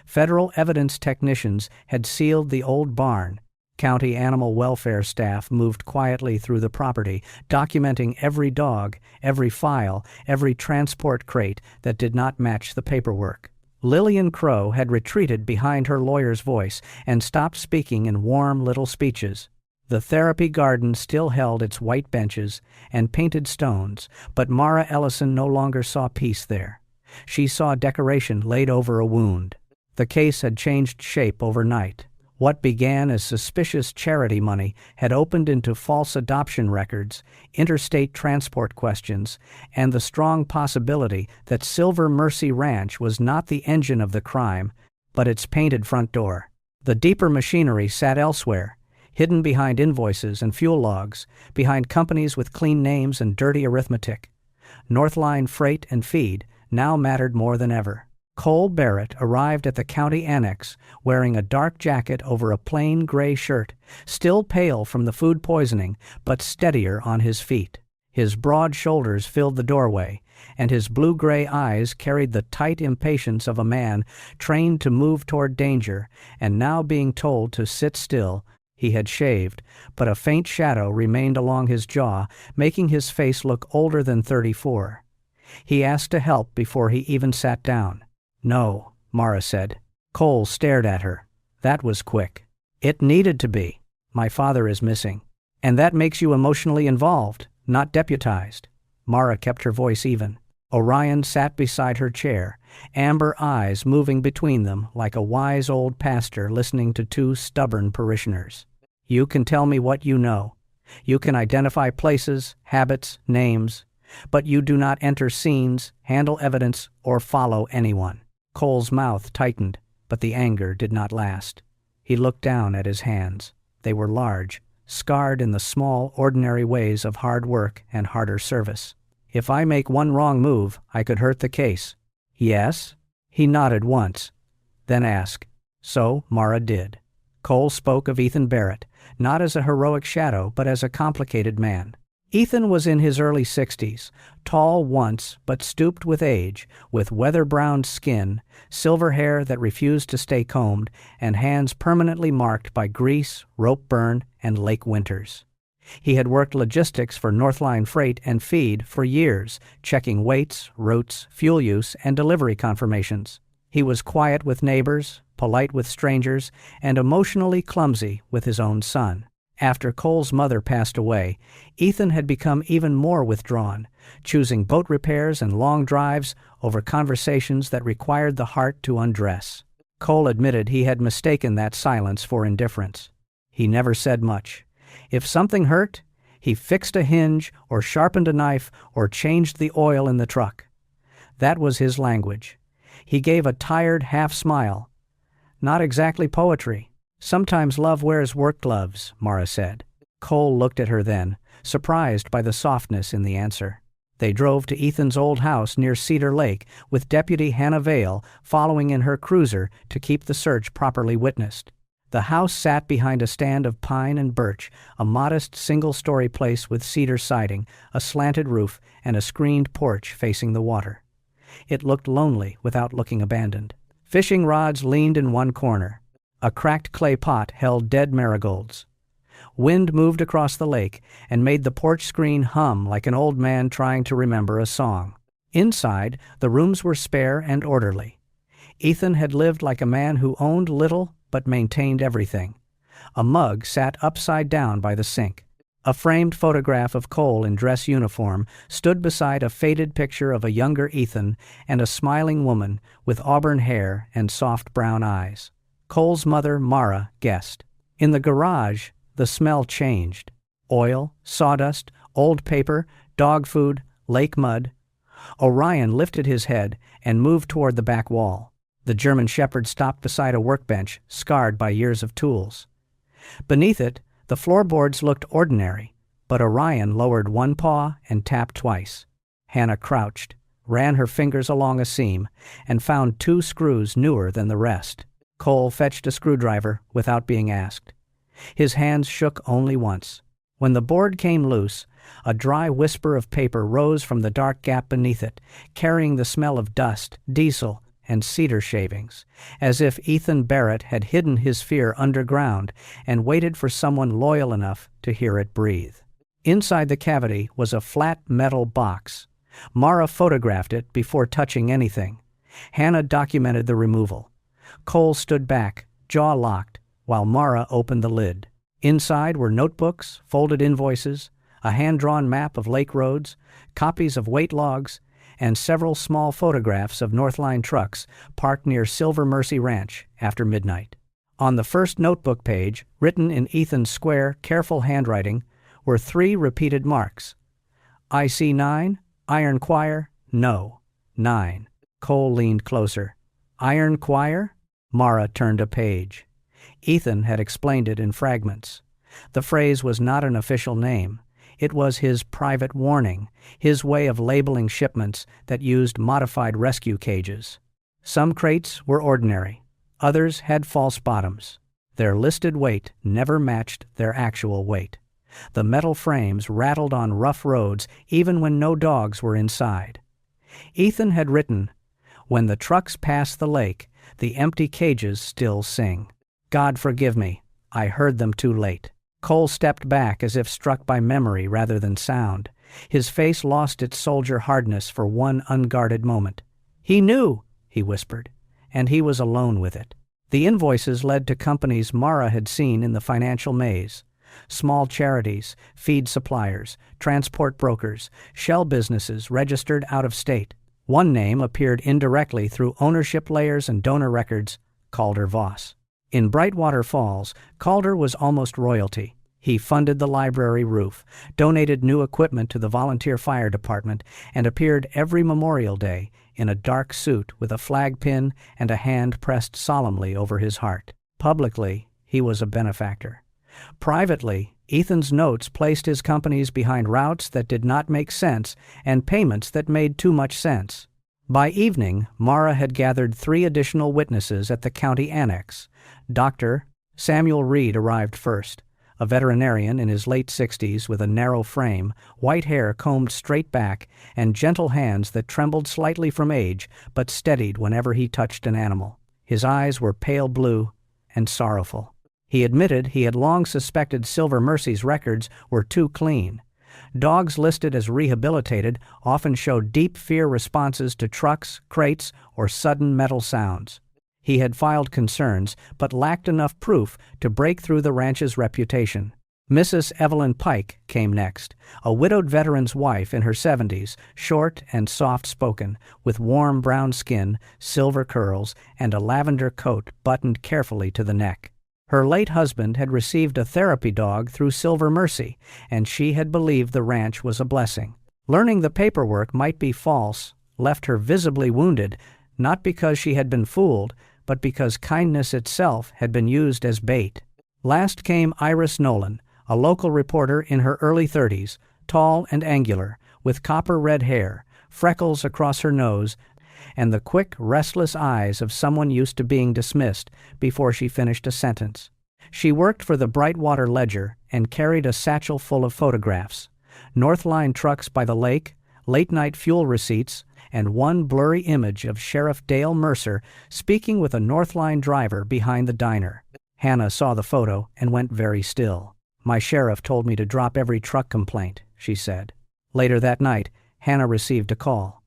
Federal evidence technicians had sealed the old barn. County animal welfare staff moved quietly through the property, documenting every dog, every file, every transport crate that did not match the paperwork. Lillian Crow had retreated behind her lawyer's voice and stopped speaking in warm little speeches. The therapy garden still held its white benches and painted stones, but Mara Ellison no longer saw peace there. She saw decoration laid over a wound. The case had changed shape overnight. What began as suspicious charity money had opened into false adoption records, interstate transport questions, and the strong possibility that Silver Mercy Ranch was not the engine of the crime, but its painted front door. The deeper machinery sat elsewhere, hidden behind invoices and fuel logs, behind companies with clean names and dirty arithmetic. Northline Freight and Feed now mattered more than ever. Cole Barrett arrived at the county annex wearing a dark jacket over a plain gray shirt, still pale from the food poisoning, but steadier on his feet. His broad shoulders filled the doorway, and his blue-gray eyes carried the tight impatience of a man trained to move toward danger and now being told to sit still. He had shaved, but a faint shadow remained along his jaw, making his face look older than 34. He asked to help before he even sat down. "No," Mara said. Cole stared at her. "That was quick." "It needed to be. My father is missing." "And that makes you emotionally involved, not deputized." Mara kept her voice even. Orion sat beside her chair, amber eyes moving between them like a wise old pastor listening to two stubborn parishioners. "You can tell me what you know. You can identify places, habits, names, but you do not enter scenes, handle evidence, or follow anyone." Cole's mouth tightened, but the anger did not last. He looked down at his hands. They were large, scarred in the small, ordinary ways of hard work and harder service. "If I make one wrong move, I could hurt the case." "Yes?" He nodded once, then asked. So Mara did. Cole spoke of Ethan Barrett, not as a heroic shadow, but as a complicated man. Ethan was in his early 60s, tall once but stooped with age, with weather-browned skin, silver hair that refused to stay combed, and hands permanently marked by grease, rope burn, and lake winters. He had worked logistics for Northline Freight and Feed for years, checking weights, routes, fuel use, and delivery confirmations. He was quiet with neighbors, polite with strangers, and emotionally clumsy with his own son. After Cole's mother passed away, Ethan had become even more withdrawn, choosing boat repairs and long drives over conversations that required the heart to undress. Cole admitted he had mistaken that silence for indifference. He never said much. If something hurt, he fixed a hinge or sharpened a knife or changed the oil in the truck. That was his language. He gave a tired half smile. Not exactly poetry. Sometimes love wears work gloves, Mara said. Cole looked at her then, surprised by the softness in the answer. They drove to Ethan's old house near Cedar Lake, with Deputy Hannah Vale following in her cruiser to keep the search properly witnessed. The house sat behind a stand of pine and birch, a modest single-story place with cedar siding, a slanted roof, and a screened porch facing the water. It looked lonely without looking abandoned. Fishing rods leaned in one corner. A cracked clay pot held dead marigolds. Wind moved across the lake and made the porch screen hum like an old man trying to remember a song. Inside, the rooms were spare and orderly. Ethan had lived like a man who owned little but maintained everything. A mug sat upside down by the sink. A framed photograph of Cole in dress uniform stood beside a faded picture of a younger Ethan and a smiling woman with auburn hair and soft brown eyes. Cole's mother, Mara, guessed. In the garage, the smell changed. Oil, sawdust, old paper, dog food, lake mud. Orion lifted his head and moved toward the back wall. The German Shepherd stopped beside a workbench, scarred by years of tools. Beneath it, the floorboards looked ordinary, but Orion lowered one paw and tapped twice. Hannah crouched, ran her fingers along a seam, and found 2 screws newer than the rest. Cole fetched a screwdriver without being asked. His hands shook only once. When the board came loose, a dry whisper of paper rose from the dark gap beneath it, carrying the smell of dust, diesel, and cedar shavings, as if Ethan Barrett had hidden his fear underground and waited for someone loyal enough to hear it breathe. Inside the cavity was a flat metal box. Mara photographed it before touching anything. Hannah documented the removal. Cole stood back, jaw locked, while Mara opened the lid. Inside were notebooks, folded invoices, a hand-drawn map of lake roads, copies of weight logs, and several small photographs of Northline trucks parked near Silver Mercy Ranch after midnight. On the first notebook page, written in Ethan's square, careful handwriting, were 3 repeated marks. IC9, Iron Choir, no, 9. Cole leaned closer. Iron Choir? Mara turned a page. Ethan had explained it in fragments. The phrase was not an official name. It was his private warning, his way of labeling shipments that used modified rescue cages. Some crates were ordinary. Others had false bottoms. Their listed weight never matched their actual weight. The metal frames rattled on rough roads even when no dogs were inside. Ethan had written, "When the trucks pass the lake, the empty cages still sing. God forgive me, I heard them too late." Cole stepped back as if struck by memory rather than sound. His face lost its soldier hardness for one unguarded moment. "He knew," he whispered, and he was alone with it. The invoices led to companies Mara had seen in the financial maze. Small charities, feed suppliers, transport brokers, shell businesses registered out of state. One name appeared indirectly through ownership layers and donor records, Calder Voss. In Brightwater Falls, Calder was almost royalty. He funded the library roof, donated new equipment to the volunteer fire department, and appeared every Memorial Day in a dark suit with a flag pin and a hand pressed solemnly over his heart. Publicly, he was a benefactor. Privately, Ethan's notes placed his companies behind routes that did not make sense and payments that made too much sense. By evening, Mara had gathered 3 additional witnesses at the county annex. Dr. Samuel Reed arrived first, a veterinarian in his late 60s with a narrow frame, white hair combed straight back, and gentle hands that trembled slightly from age but steadied whenever he touched an animal. His eyes were pale blue and sorrowful. He admitted he had long suspected Silver Mercy's records were too clean. Dogs listed as rehabilitated often showed deep fear responses to trucks, crates, or sudden metal sounds. He had filed concerns, but lacked enough proof to break through the ranch's reputation. Mrs. Evelyn Pike came next, a widowed veteran's wife in her 70s, short and soft-spoken, with warm brown skin, silver curls, and a lavender coat buttoned carefully to the neck. Her late husband had received a therapy dog through Silver Mercy, and she had believed the ranch was a blessing. Learning the paperwork might be false left her visibly wounded, not because she had been fooled, but because kindness itself had been used as bait. Last came Iris Nolan, a local reporter in her early 30s, tall and angular, with copper-red hair, freckles across her nose, and the quick, restless eyes of someone used to being dismissed before she finished a sentence. She worked for the Brightwater Ledger and carried a satchel full of photographs, Northline trucks by the lake, late-night fuel receipts, and one blurry image of Sheriff Dale Mercer speaking with a Northline driver behind the diner. Hannah saw the photo and went very still. "My sheriff told me to drop every truck complaint," she said. Later that night, Hannah received a call.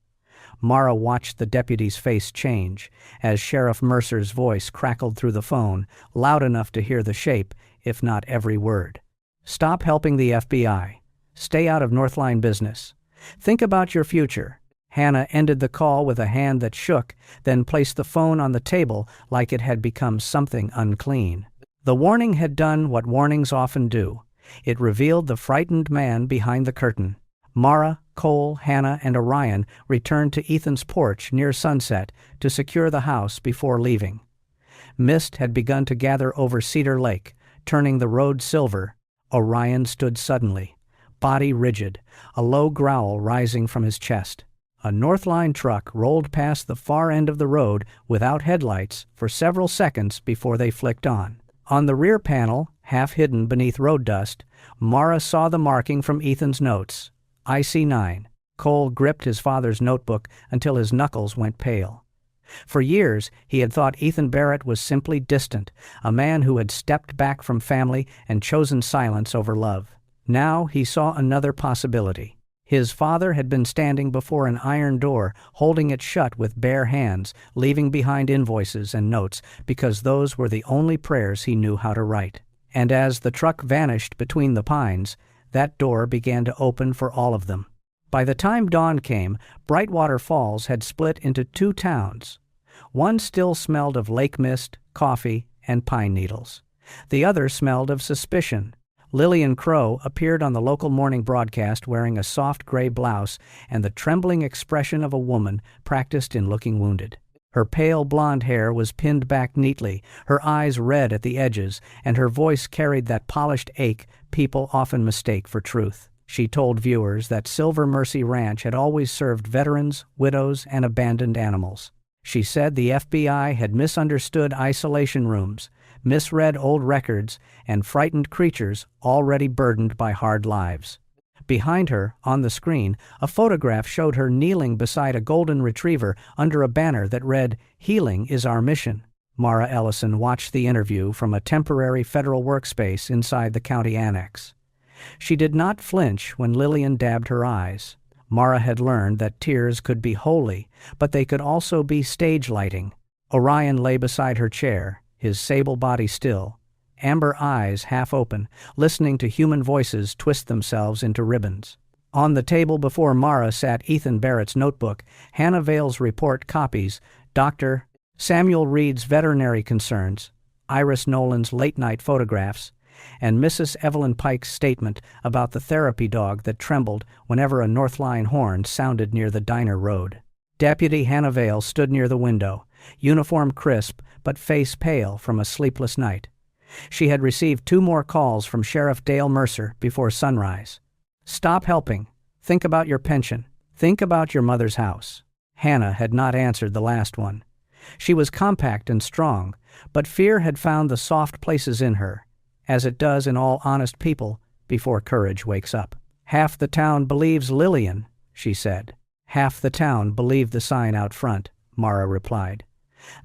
Mara watched the deputy's face change as Sheriff Mercer's voice crackled through the phone, loud enough to hear the shape, if not every word. "Stop helping the FBI. Stay out of Northline business. Think about your future." Hannah ended the call with a hand that shook, then placed the phone on the table like it had become something unclean. The warning had done what warnings often do. It revealed the frightened man behind the curtain. Mara, Cole, Hannah, and Orion returned to Ethan's porch near sunset to secure the house before leaving. Mist had begun to gather over Cedar Lake, turning the road silver. Orion stood suddenly, body rigid, a low growl rising from his chest. A Northline truck rolled past the far end of the road without headlights for several seconds before they flicked on. On the rear panel, half hidden beneath road dust, Mara saw the marking from Ethan's notes. IC9. Cole gripped his father's notebook until his knuckles went pale. For years, he had thought Ethan Barrett was simply distant, a man who had stepped back from family and chosen silence over love. Now he saw another possibility. His father had been standing before an iron door, holding it shut with bare hands, leaving behind invoices and notes because those were the only prayers he knew how to write. And as the truck vanished between the pines, that door began to open for all of them. By the time dawn came, Brightwater Falls had split into two towns. One still smelled of lake mist, coffee, and pine needles. The other smelled of suspicion. Lillian Crow appeared on the local morning broadcast wearing a soft gray blouse and the trembling expression of a woman practiced in looking wounded. Her pale blonde hair was pinned back neatly, her eyes red at the edges, and her voice carried that polished ache people often mistake for truth. She told viewers that Silver Mercy Ranch had always served veterans, widows, and abandoned animals. She said the FBI had misunderstood isolation rooms, misread old records, and frightened creatures already burdened by hard lives. Behind her, on the screen, a photograph showed her kneeling beside a golden retriever under a banner that read, "Healing is our mission." Mara Ellison watched the interview from a temporary federal workspace inside the county annex. She did not flinch when Lillian dabbed her eyes. Mara had learned that tears could be holy, but they could also be stage lighting. Orion lay beside her chair, his sable body still, amber eyes half open, listening to human voices twist themselves into ribbons. On the table before Mara sat Ethan Barrett's notebook, Hannah Vale's report copies, Dr. Samuel Reed's veterinary concerns, Iris Nolan's late-night photographs, and Mrs. Evelyn Pike's statement about the therapy dog that trembled whenever a Northline horn sounded near the diner road. Deputy Hannah Vale stood near the window, uniform crisp but face pale from a sleepless night. She had received 2 more calls from Sheriff Dale Mercer before sunrise. "Stop helping. Think about your pension. Think about your mother's house." Hannah had not answered the last one. She was compact and strong, but fear had found the soft places in her, as it does in all honest people before courage wakes up. "Half the town believes Lillian," she said. "Half the town believed the sign out front," Mara replied.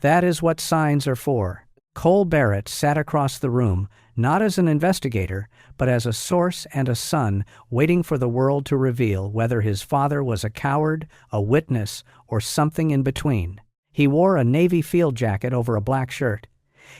"That is what signs are for. Cole Barrett sat across the room, not as an investigator, but as a source and a son waiting for the world to reveal whether his father was a coward, a witness, or something in between. He wore a navy field jacket over a black shirt.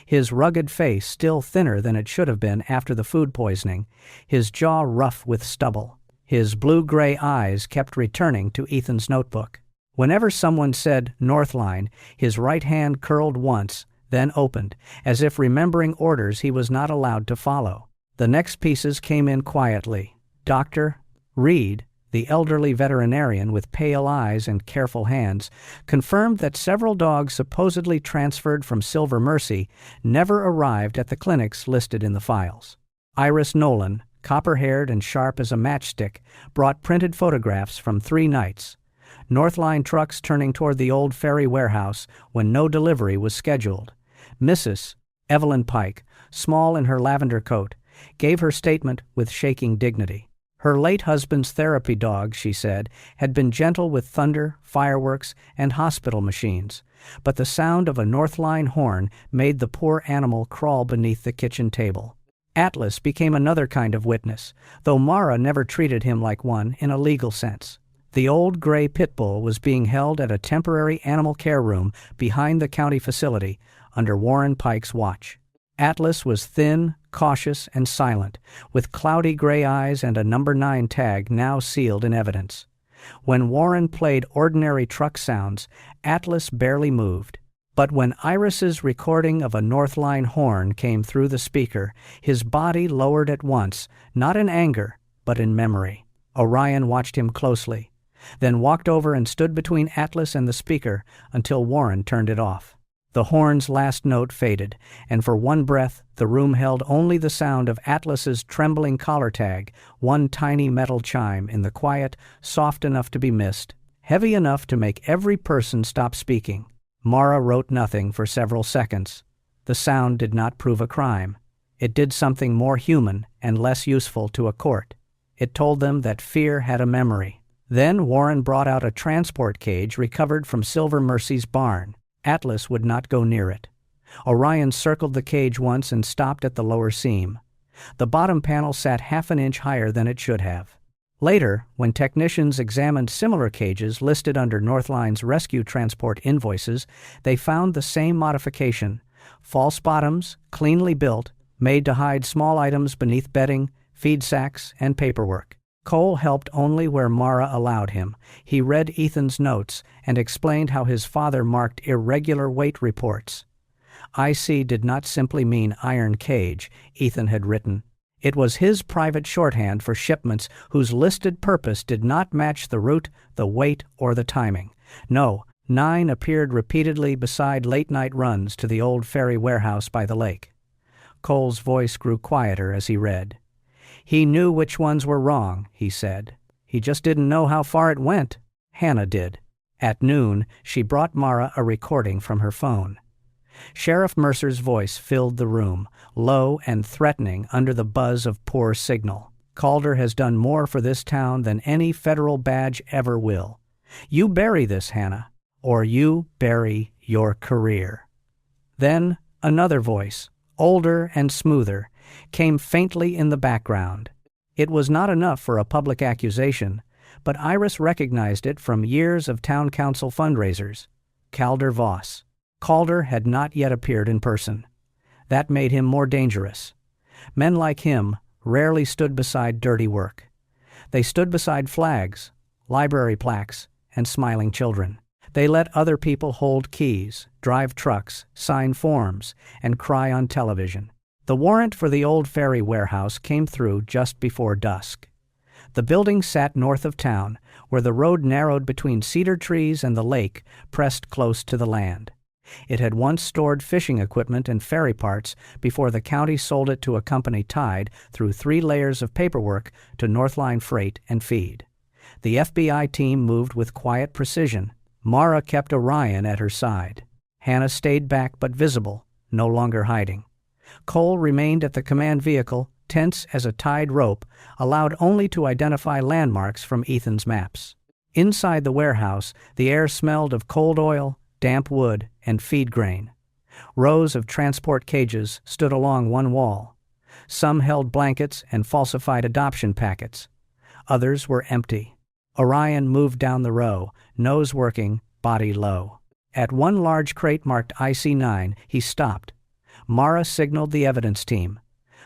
His rugged face still thinner than it should have been after the food poisoning, his jaw rough with stubble. His blue-gray eyes kept returning to Ethan's notebook. Whenever someone said Northline, his right hand curled once, then opened, as if remembering orders he was not allowed to follow. The next pieces came in quietly. Dr. Reed, the elderly veterinarian with pale eyes and careful hands, confirmed that several dogs supposedly transferred from Silver Mercy never arrived at the clinics listed in the files. Iris Nolan, copper-haired and sharp as a matchstick, brought printed photographs from 3 nights. Northline trucks turning toward the old ferry warehouse when no delivery was scheduled. Mrs. Evelyn Pike, small in her lavender coat, gave her statement with shaking dignity. Her late husband's therapy dog, she said, had been gentle with thunder, fireworks, and hospital machines, but the sound of a Northline horn made the poor animal crawl beneath the kitchen table. Atlas became another kind of witness, though Mara never treated him like one in a legal sense. The old gray pit bull was being held at a temporary animal care room behind the county facility under Warren Pike's watch. Atlas was thin, cautious, and silent, with cloudy gray eyes and a number 9 tag now sealed in evidence. When Warren played ordinary truck sounds, Atlas barely moved. But when Iris's recording of a Northline horn came through the speaker, his body lowered at once, not in anger, but in memory. Orion watched him closely, then walked over and stood between Atlas and the speaker until Warren turned it off. The horn's last note faded, and for one breath the room held only the sound of Atlas's trembling collar tag, one tiny metal chime in the quiet, soft enough to be missed, heavy enough to make every person stop speaking. Mara wrote nothing for several seconds. The sound did not prove a crime. It did something more human and less useful to a court. It told them that fear had a memory. Then Warren brought out a transport cage recovered from Silver Mercy's barn. Atlas would not go near it. Orion circled the cage once and stopped at the lower seam. The bottom panel sat half an inch higher than it should have. Later, when technicians examined similar cages listed under Northline's rescue transport invoices, they found the same modification: false bottoms, cleanly built, made to hide small items beneath bedding, feed sacks, and paperwork. Cole helped only where Mara allowed him. He read Ethan's notes and explained how his father marked irregular weight reports. IC did not simply mean iron cage, Ethan had written. It was his private shorthand for shipments whose listed purpose did not match the route, the weight, or the timing. No, 9 appeared repeatedly beside late-night runs to the old ferry warehouse by the lake. Cole's voice grew quieter as he read. He knew which ones were wrong, he said. He just didn't know how far it went. Hannah did. At noon, she brought Mara a recording from her phone. Sheriff Mercer's voice filled the room, low and threatening under the buzz of poor signal. Calder has done more for this town than any federal badge ever will. You bury this, Hannah, or you bury your career. Then another voice, older and smoother, came faintly in the background. It was not enough for a public accusation, but Iris recognized it from years of town council fundraisers. Calder Voss. Calder had not yet appeared in person. That made him more dangerous. Men like him rarely stood beside dirty work. They stood beside flags, library plaques, and smiling children. They let other people hold keys, drive trucks, sign forms, and cry on television. The warrant for the old ferry warehouse came through just before dusk. The building sat north of town, where the road narrowed between cedar trees and the lake, pressed close to the land. It had once stored fishing equipment and ferry parts before the county sold it to a company tied through 3 layers of paperwork to Northline Freight and Feed. The FBI team moved with quiet precision. Mara kept Orion at her side. Hannah stayed back but visible, no longer hiding. Cole remained at the command vehicle, tense as a tied rope, allowed only to identify landmarks from Ethan's maps. Inside the warehouse, the air smelled of cold oil, damp wood, and feed grain. Rows of transport cages stood along one wall. Some held blankets and falsified adoption packets. Others were empty. Orion moved down the row, nose working, body low. At one large crate marked IC9, he stopped. Mara signaled the evidence team.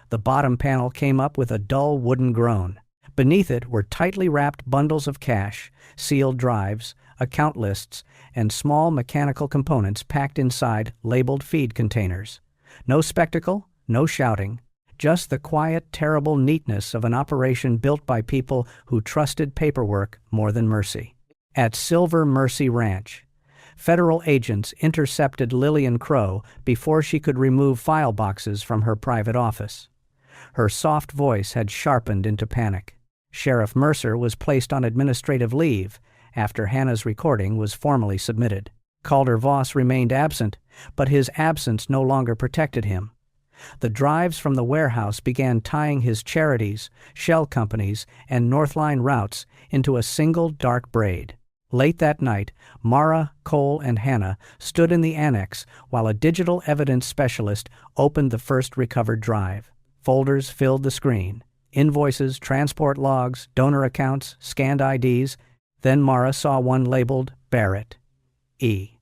The bottom panel came up with a dull wooden groan. Beneath it were tightly wrapped bundles of cash, sealed drives, account lists, and small mechanical components packed inside labeled feed containers. No spectacle, no shouting, just the quiet, terrible neatness of an operation built by people who trusted paperwork more than mercy. At Silver Mercy Ranch, federal agents intercepted Lillian Crow before she could remove file boxes from her private office. Her soft voice had sharpened into panic. Sheriff Mercer was placed on administrative leave after Hannah's recording was formally submitted. Calder Voss remained absent, but his absence no longer protected him. The drives from the warehouse began tying his charities, shell companies, and Northline routes into a single dark braid. Late that night, Mara, Cole, and Hannah stood in the annex while a digital evidence specialist opened the first recovered drive. Folders filled the screen. Invoices, transport logs, donor accounts, scanned IDs. Then Mara saw one labeled Barrett. E.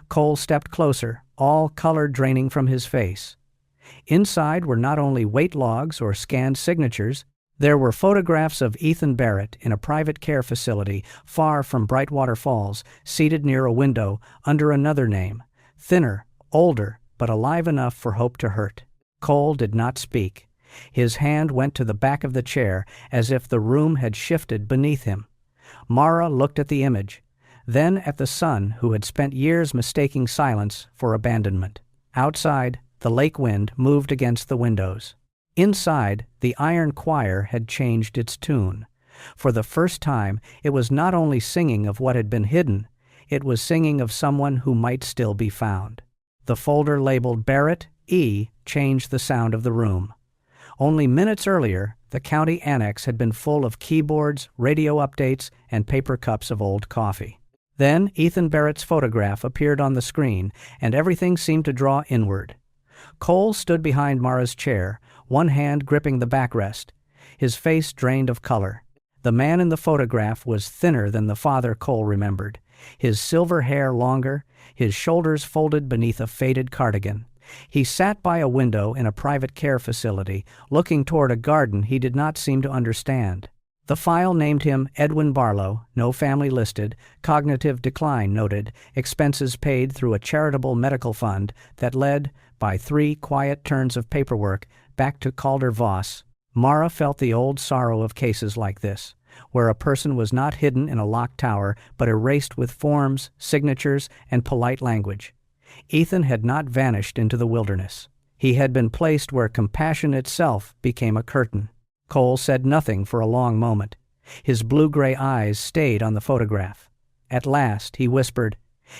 Cole stepped closer, all color draining from his face. Inside were not only weight logs or scanned signatures, there were photographs of Ethan Barrett in a private care facility far from Brightwater Falls, seated near a window under another name, thinner, older, but alive enough for hope to hurt. Cole did not speak. His hand went to the back of the chair as if the room had shifted beneath him. Mara looked at the image, then at the son who had spent years mistaking silence for abandonment. Outside, the lake wind moved against the windows. Inside, the iron choir had changed its tune. For the first time, it was not only singing of what had been hidden, it was singing of someone who might still be found. The folder labeled Barrett E changed the sound of the room. Only minutes earlier, the county annex had been full of keyboards, radio updates, and paper cups of old coffee. Then Ethan Barrett's photograph appeared on the screen, and everything seemed to draw inward. Cole stood behind Mara's chair, one hand gripping the backrest, his face drained of color. The man in the photograph was thinner than the father Cole remembered, his silver hair longer, his shoulders folded beneath a faded cardigan. He sat by a window in a private care facility, looking toward a garden he did not seem to understand. The file named him Edwin Barlow, no family listed, cognitive decline noted, expenses paid through a charitable medical fund that led, by 3 quiet turns of paperwork, back to Calder Voss. Mara felt the old sorrow of cases like this, where a person was not hidden in a locked tower but erased with forms, signatures, and polite language. Ethan had not vanished into the wilderness. He had been placed where compassion itself became a curtain. Cole said nothing for a long moment. His blue-gray eyes stayed on the photograph. At last, he whispered,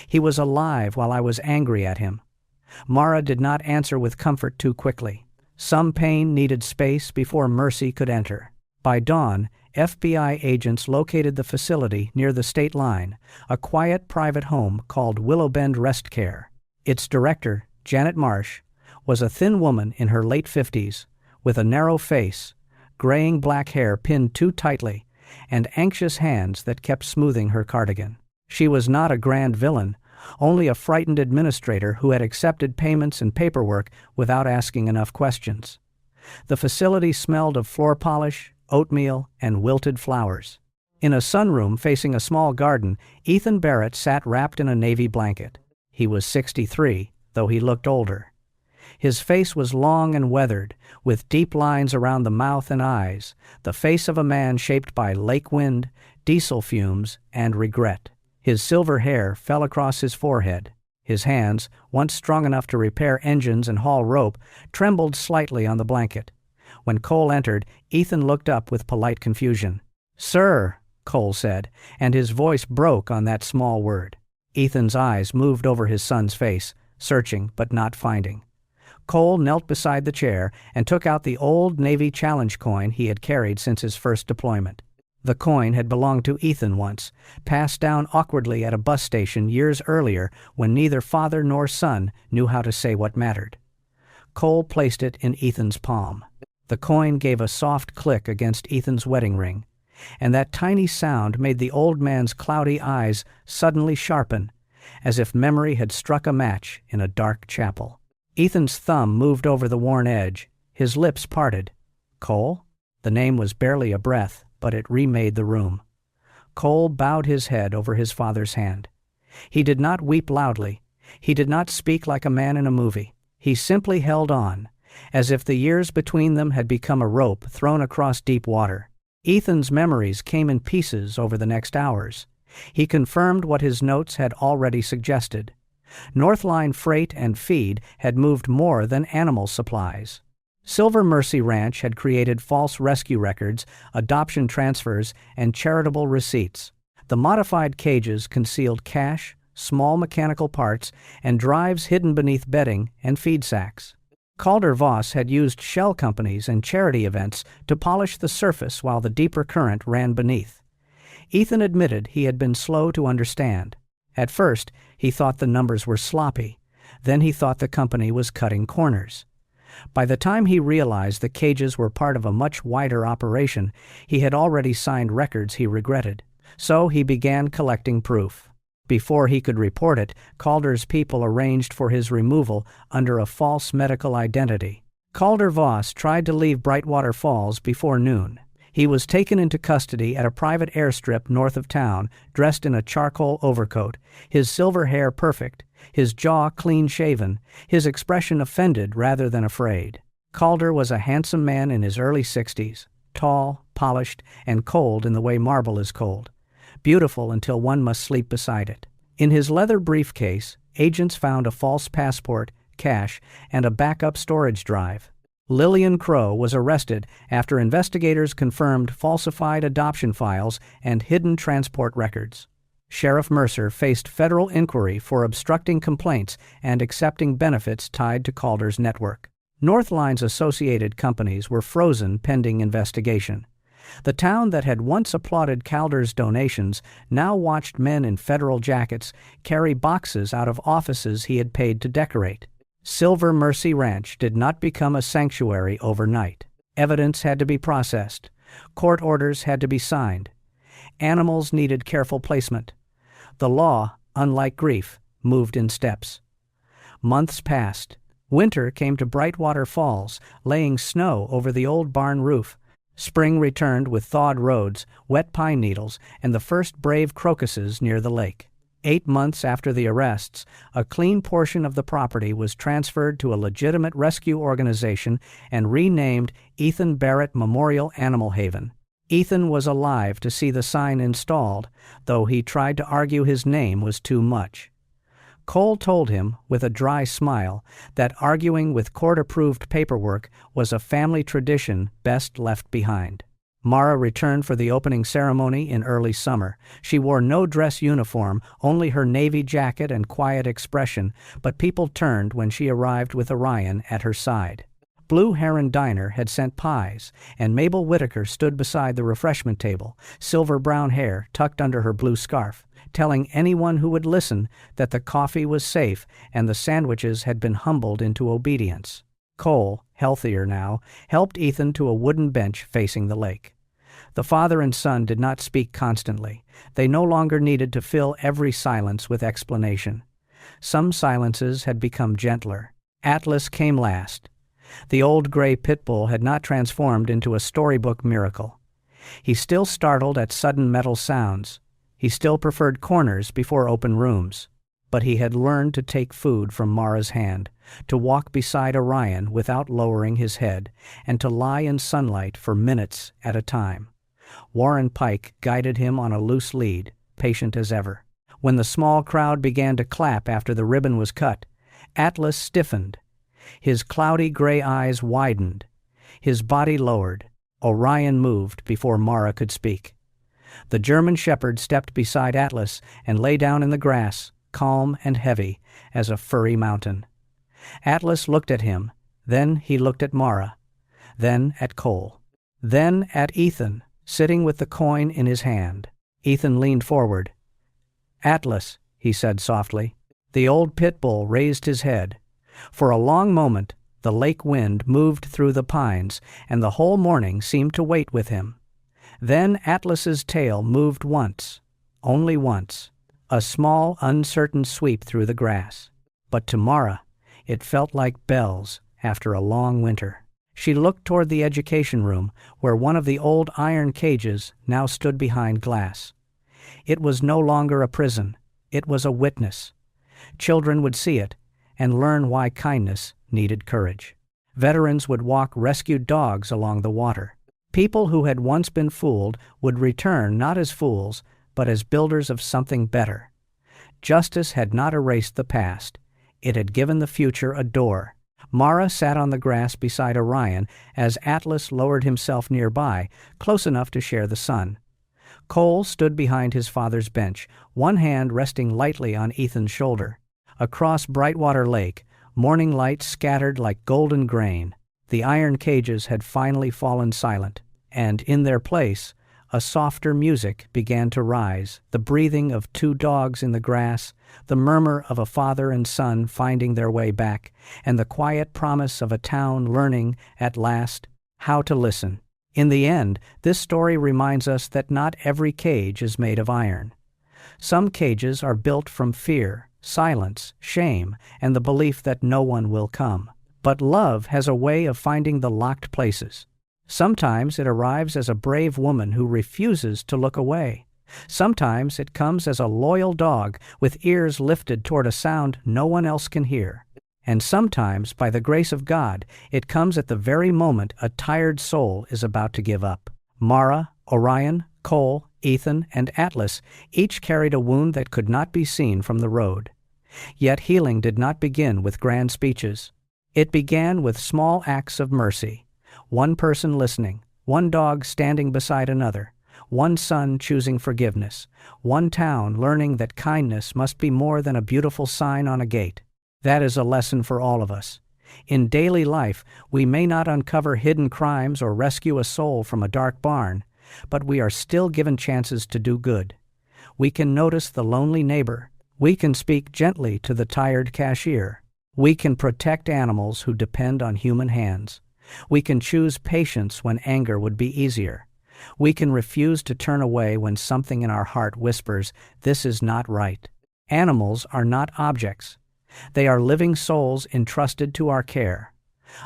"He was alive while I was angry at him." Mara did not answer with comfort too quickly. Some pain needed space before mercy could enter. By dawn, FBI agents located the facility near the state line, a quiet private home called Willow Bend Rest Care. Its director, Janet Marsh, was a thin woman in her late 50s, with a narrow face, graying black hair pinned too tightly, and anxious hands that kept smoothing her cardigan. She was not a grand villain, only a frightened administrator who had accepted payments and paperwork without asking enough questions. The facility smelled of floor polish, oatmeal, and wilted flowers. In a sunroom facing a small garden, Ethan Barrett sat wrapped in a navy blanket. He was 63, though he looked older. His face was long and weathered, with deep lines around the mouth and eyes, the face of a man shaped by lake wind, diesel fumes, and regret. His silver hair fell across his forehead. His hands, once strong enough to repair engines and haul rope, trembled slightly on the blanket. When Cole entered, Ethan looked up with polite confusion. "Sir," Cole said, and his voice broke on that small word. Ethan's eyes moved over his son's face, searching but not finding. Cole knelt beside the chair and took out the old Navy challenge coin he had carried since his first deployment. The coin had belonged to Ethan once, passed down awkwardly at a bus station years earlier when neither father nor son knew how to say what mattered. Cole placed it in Ethan's palm. The coin gave a soft click against Ethan's wedding ring, and that tiny sound made the old man's cloudy eyes suddenly sharpen, as if memory had struck a match in a dark chapel. Ethan's thumb moved over the worn edge, his lips parted. "Cole?" The name was barely a breath, but it remade the room. Cole bowed his head over his father's hand. He did not weep loudly. He did not speak like a man in a movie. He simply held on, as if the years between them had become a rope thrown across deep water. Ethan's memories came in pieces over the next hours. He confirmed what his notes had already suggested. Northline Freight and Feed had moved more than animal supplies. Silver Mercy Ranch had created false rescue records, adoption transfers, and charitable receipts. The modified cages concealed cash, small mechanical parts, and drives hidden beneath bedding and feed sacks. Calder-Voss had used shell companies and charity events to polish the surface while the deeper current ran beneath. Ethan admitted he had been slow to understand. At first, he thought the numbers were sloppy. Then he thought the company was cutting corners. By the time he realized the cages were part of a much wider operation, he had already signed records he regretted. So he began collecting proof. Before he could report it, Calder's people arranged for his removal under a false medical identity. Calder-Voss tried to leave Brightwater Falls before noon. He was taken into custody at a private airstrip north of town, dressed in a charcoal overcoat, his silver hair perfect, his jaw clean-shaven, his expression offended rather than afraid. Calder was a handsome man in his early 60s, tall, polished, and cold in the way marble is cold. Beautiful until one must sleep beside it. In his leather briefcase, agents found a false passport, cash, and a backup storage drive. Lillian Crow was arrested after investigators confirmed falsified adoption files and hidden transport records. Sheriff Mercer faced federal inquiry for obstructing complaints and accepting benefits tied to Calder's network. Northline's associated companies were frozen pending investigation. The town that had once applauded Calder's donations now watched men in federal jackets carry boxes out of offices he had paid to decorate. Silver Mercy Ranch did not become a sanctuary overnight. Evidence had to be processed. Court orders had to be signed. Animals needed careful placement. The law, unlike grief, moved in steps. Months passed. Winter came to Brightwater Falls, laying snow over the old barn roof. Spring returned with thawed roads, wet pine needles, and the first brave crocuses near the lake. 8 months after the arrests, a clean portion of the property was transferred to a legitimate rescue organization and renamed Ethan Barrett Memorial Animal Haven. Ethan was alive to see the sign installed, though he tried to argue his name was too much. Cole told him, with a dry smile, that arguing with court-approved paperwork was a family tradition best left behind. Mara returned for the opening ceremony in early summer. She wore no dress uniform, only her navy jacket and quiet expression, but people turned when she arrived with Orion at her side. Blue Heron Diner had sent pies, and Mabel Whitaker stood beside the refreshment table, silver-brown hair tucked under her blue scarf, telling anyone who would listen that the coffee was safe and the sandwiches had been humbled into obedience. Cole, healthier now, helped Ethan to a wooden bench facing the lake. The father and son did not speak constantly. They no longer needed to fill every silence with explanation. Some silences had become gentler. Atlas came last. The old gray pit bull had not transformed into a storybook miracle. He still startled at sudden metal sounds. He still preferred corners before open rooms. But he had learned to take food from Mara's hand, to walk beside Orion without lowering his head, and to lie in sunlight for minutes at a time. Warren Pike guided him on a loose lead, patient as ever. When the small crowd began to clap after the ribbon was cut, Atlas stiffened. His cloudy gray eyes widened. His body lowered. Orion moved before Mara could speak. The German shepherd stepped beside Atlas and lay down in the grass, calm and heavy as a furry mountain. Atlas looked at him. Then he looked at Mara. Then at Cole. Then at Ethan, sitting with the coin in his hand. Ethan leaned forward. "Atlas," he said softly. The old pit bull raised his head. For a long moment, the lake wind moved through the pines, and the whole morning seemed to wait with him. Then Atlas's tail moved once, only once, a small, uncertain sweep through the grass. But to Mara, it felt like bells after a long winter. She looked toward the education room, where one of the old iron cages now stood behind glass. It was no longer a prison, it was a witness. Children would see it and learn why kindness needed courage. Veterans would walk rescued dogs along the water. People who had once been fooled would return not as fools, but as builders of something better. Justice had not erased the past. It had given the future a door. Mara sat on the grass beside Orion as Atlas lowered himself nearby, close enough to share the sun. Cole stood behind his father's bench, one hand resting lightly on Ethan's shoulder. Across Brightwater Lake, morning light scattered like golden grain. The iron cages had finally fallen silent, and in their place, a softer music began to rise, the breathing of 2 dogs in the grass, the murmur of a father and son finding their way back, and the quiet promise of a town learning, at last, how to listen. In the end, this story reminds us that not every cage is made of iron. Some cages are built from fear, silence, shame, and the belief that no one will come. But love has a way of finding the locked places. Sometimes it arrives as a brave woman who refuses to look away. Sometimes it comes as a loyal dog with ears lifted toward a sound no one else can hear. And sometimes, by the grace of God, it comes at the very moment a tired soul is about to give up. Mara, Orion, Cole, Ethan, and Atlas each carried a wound that could not be seen from the road. Yet healing did not begin with grand speeches. It began with small acts of mercy. One person listening, one dog standing beside another, one son choosing forgiveness, one town learning that kindness must be more than a beautiful sign on a gate. That is a lesson for all of us. In daily life, we may not uncover hidden crimes or rescue a soul from a dark barn, but we are still given chances to do good. We can notice the lonely neighbor. We can speak gently to the tired cashier. We can protect animals who depend on human hands. We can choose patience when anger would be easier. We can refuse to turn away when something in our heart whispers, "This is not right." Animals are not objects. They are living souls entrusted to our care.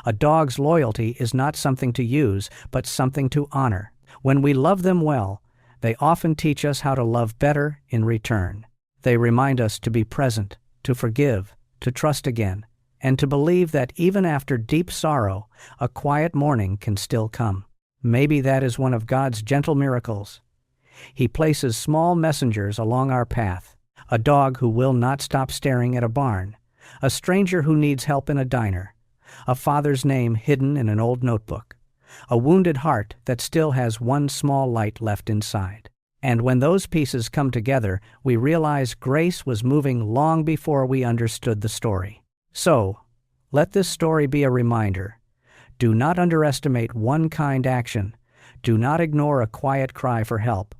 A dog's loyalty is not something to use, but something to honor. When we love them well, they often teach us how to love better in return. They remind us to be present, to forgive, to trust again, and to believe that even after deep sorrow, a quiet morning can still come. Maybe that is one of God's gentle miracles. He places small messengers along our path, a dog who will not stop staring at a barn, a stranger who needs help in a diner, a father's name hidden in an old notebook, a wounded heart that still has one small light left inside. And when those pieces come together, we realize grace was moving long before we understood the story. So, let this story be a reminder. Do not underestimate one kind action. Do not ignore a quiet cry for help.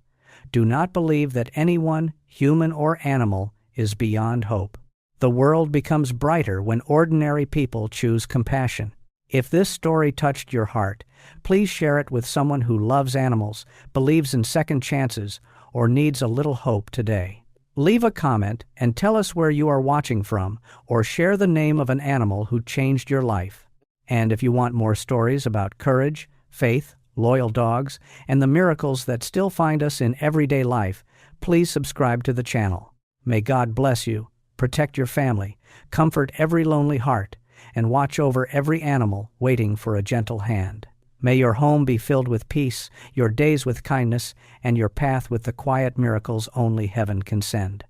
Do not believe that anyone, human or animal, is beyond hope. The world becomes brighter when ordinary people choose compassion. If this story touched your heart, please share it with someone who loves animals, believes in second chances, or needs a little hope today. Leave a comment and tell us where you are watching from, or share the name of an animal who changed your life. And if you want more stories about courage, faith, loyal dogs, and the miracles that still find us in everyday life, please subscribe to the channel. May God bless you, protect your family, comfort every lonely heart, and watch over every animal waiting for a gentle hand. May your home be filled with peace, your days with kindness, and your path with the quiet miracles only heaven can send.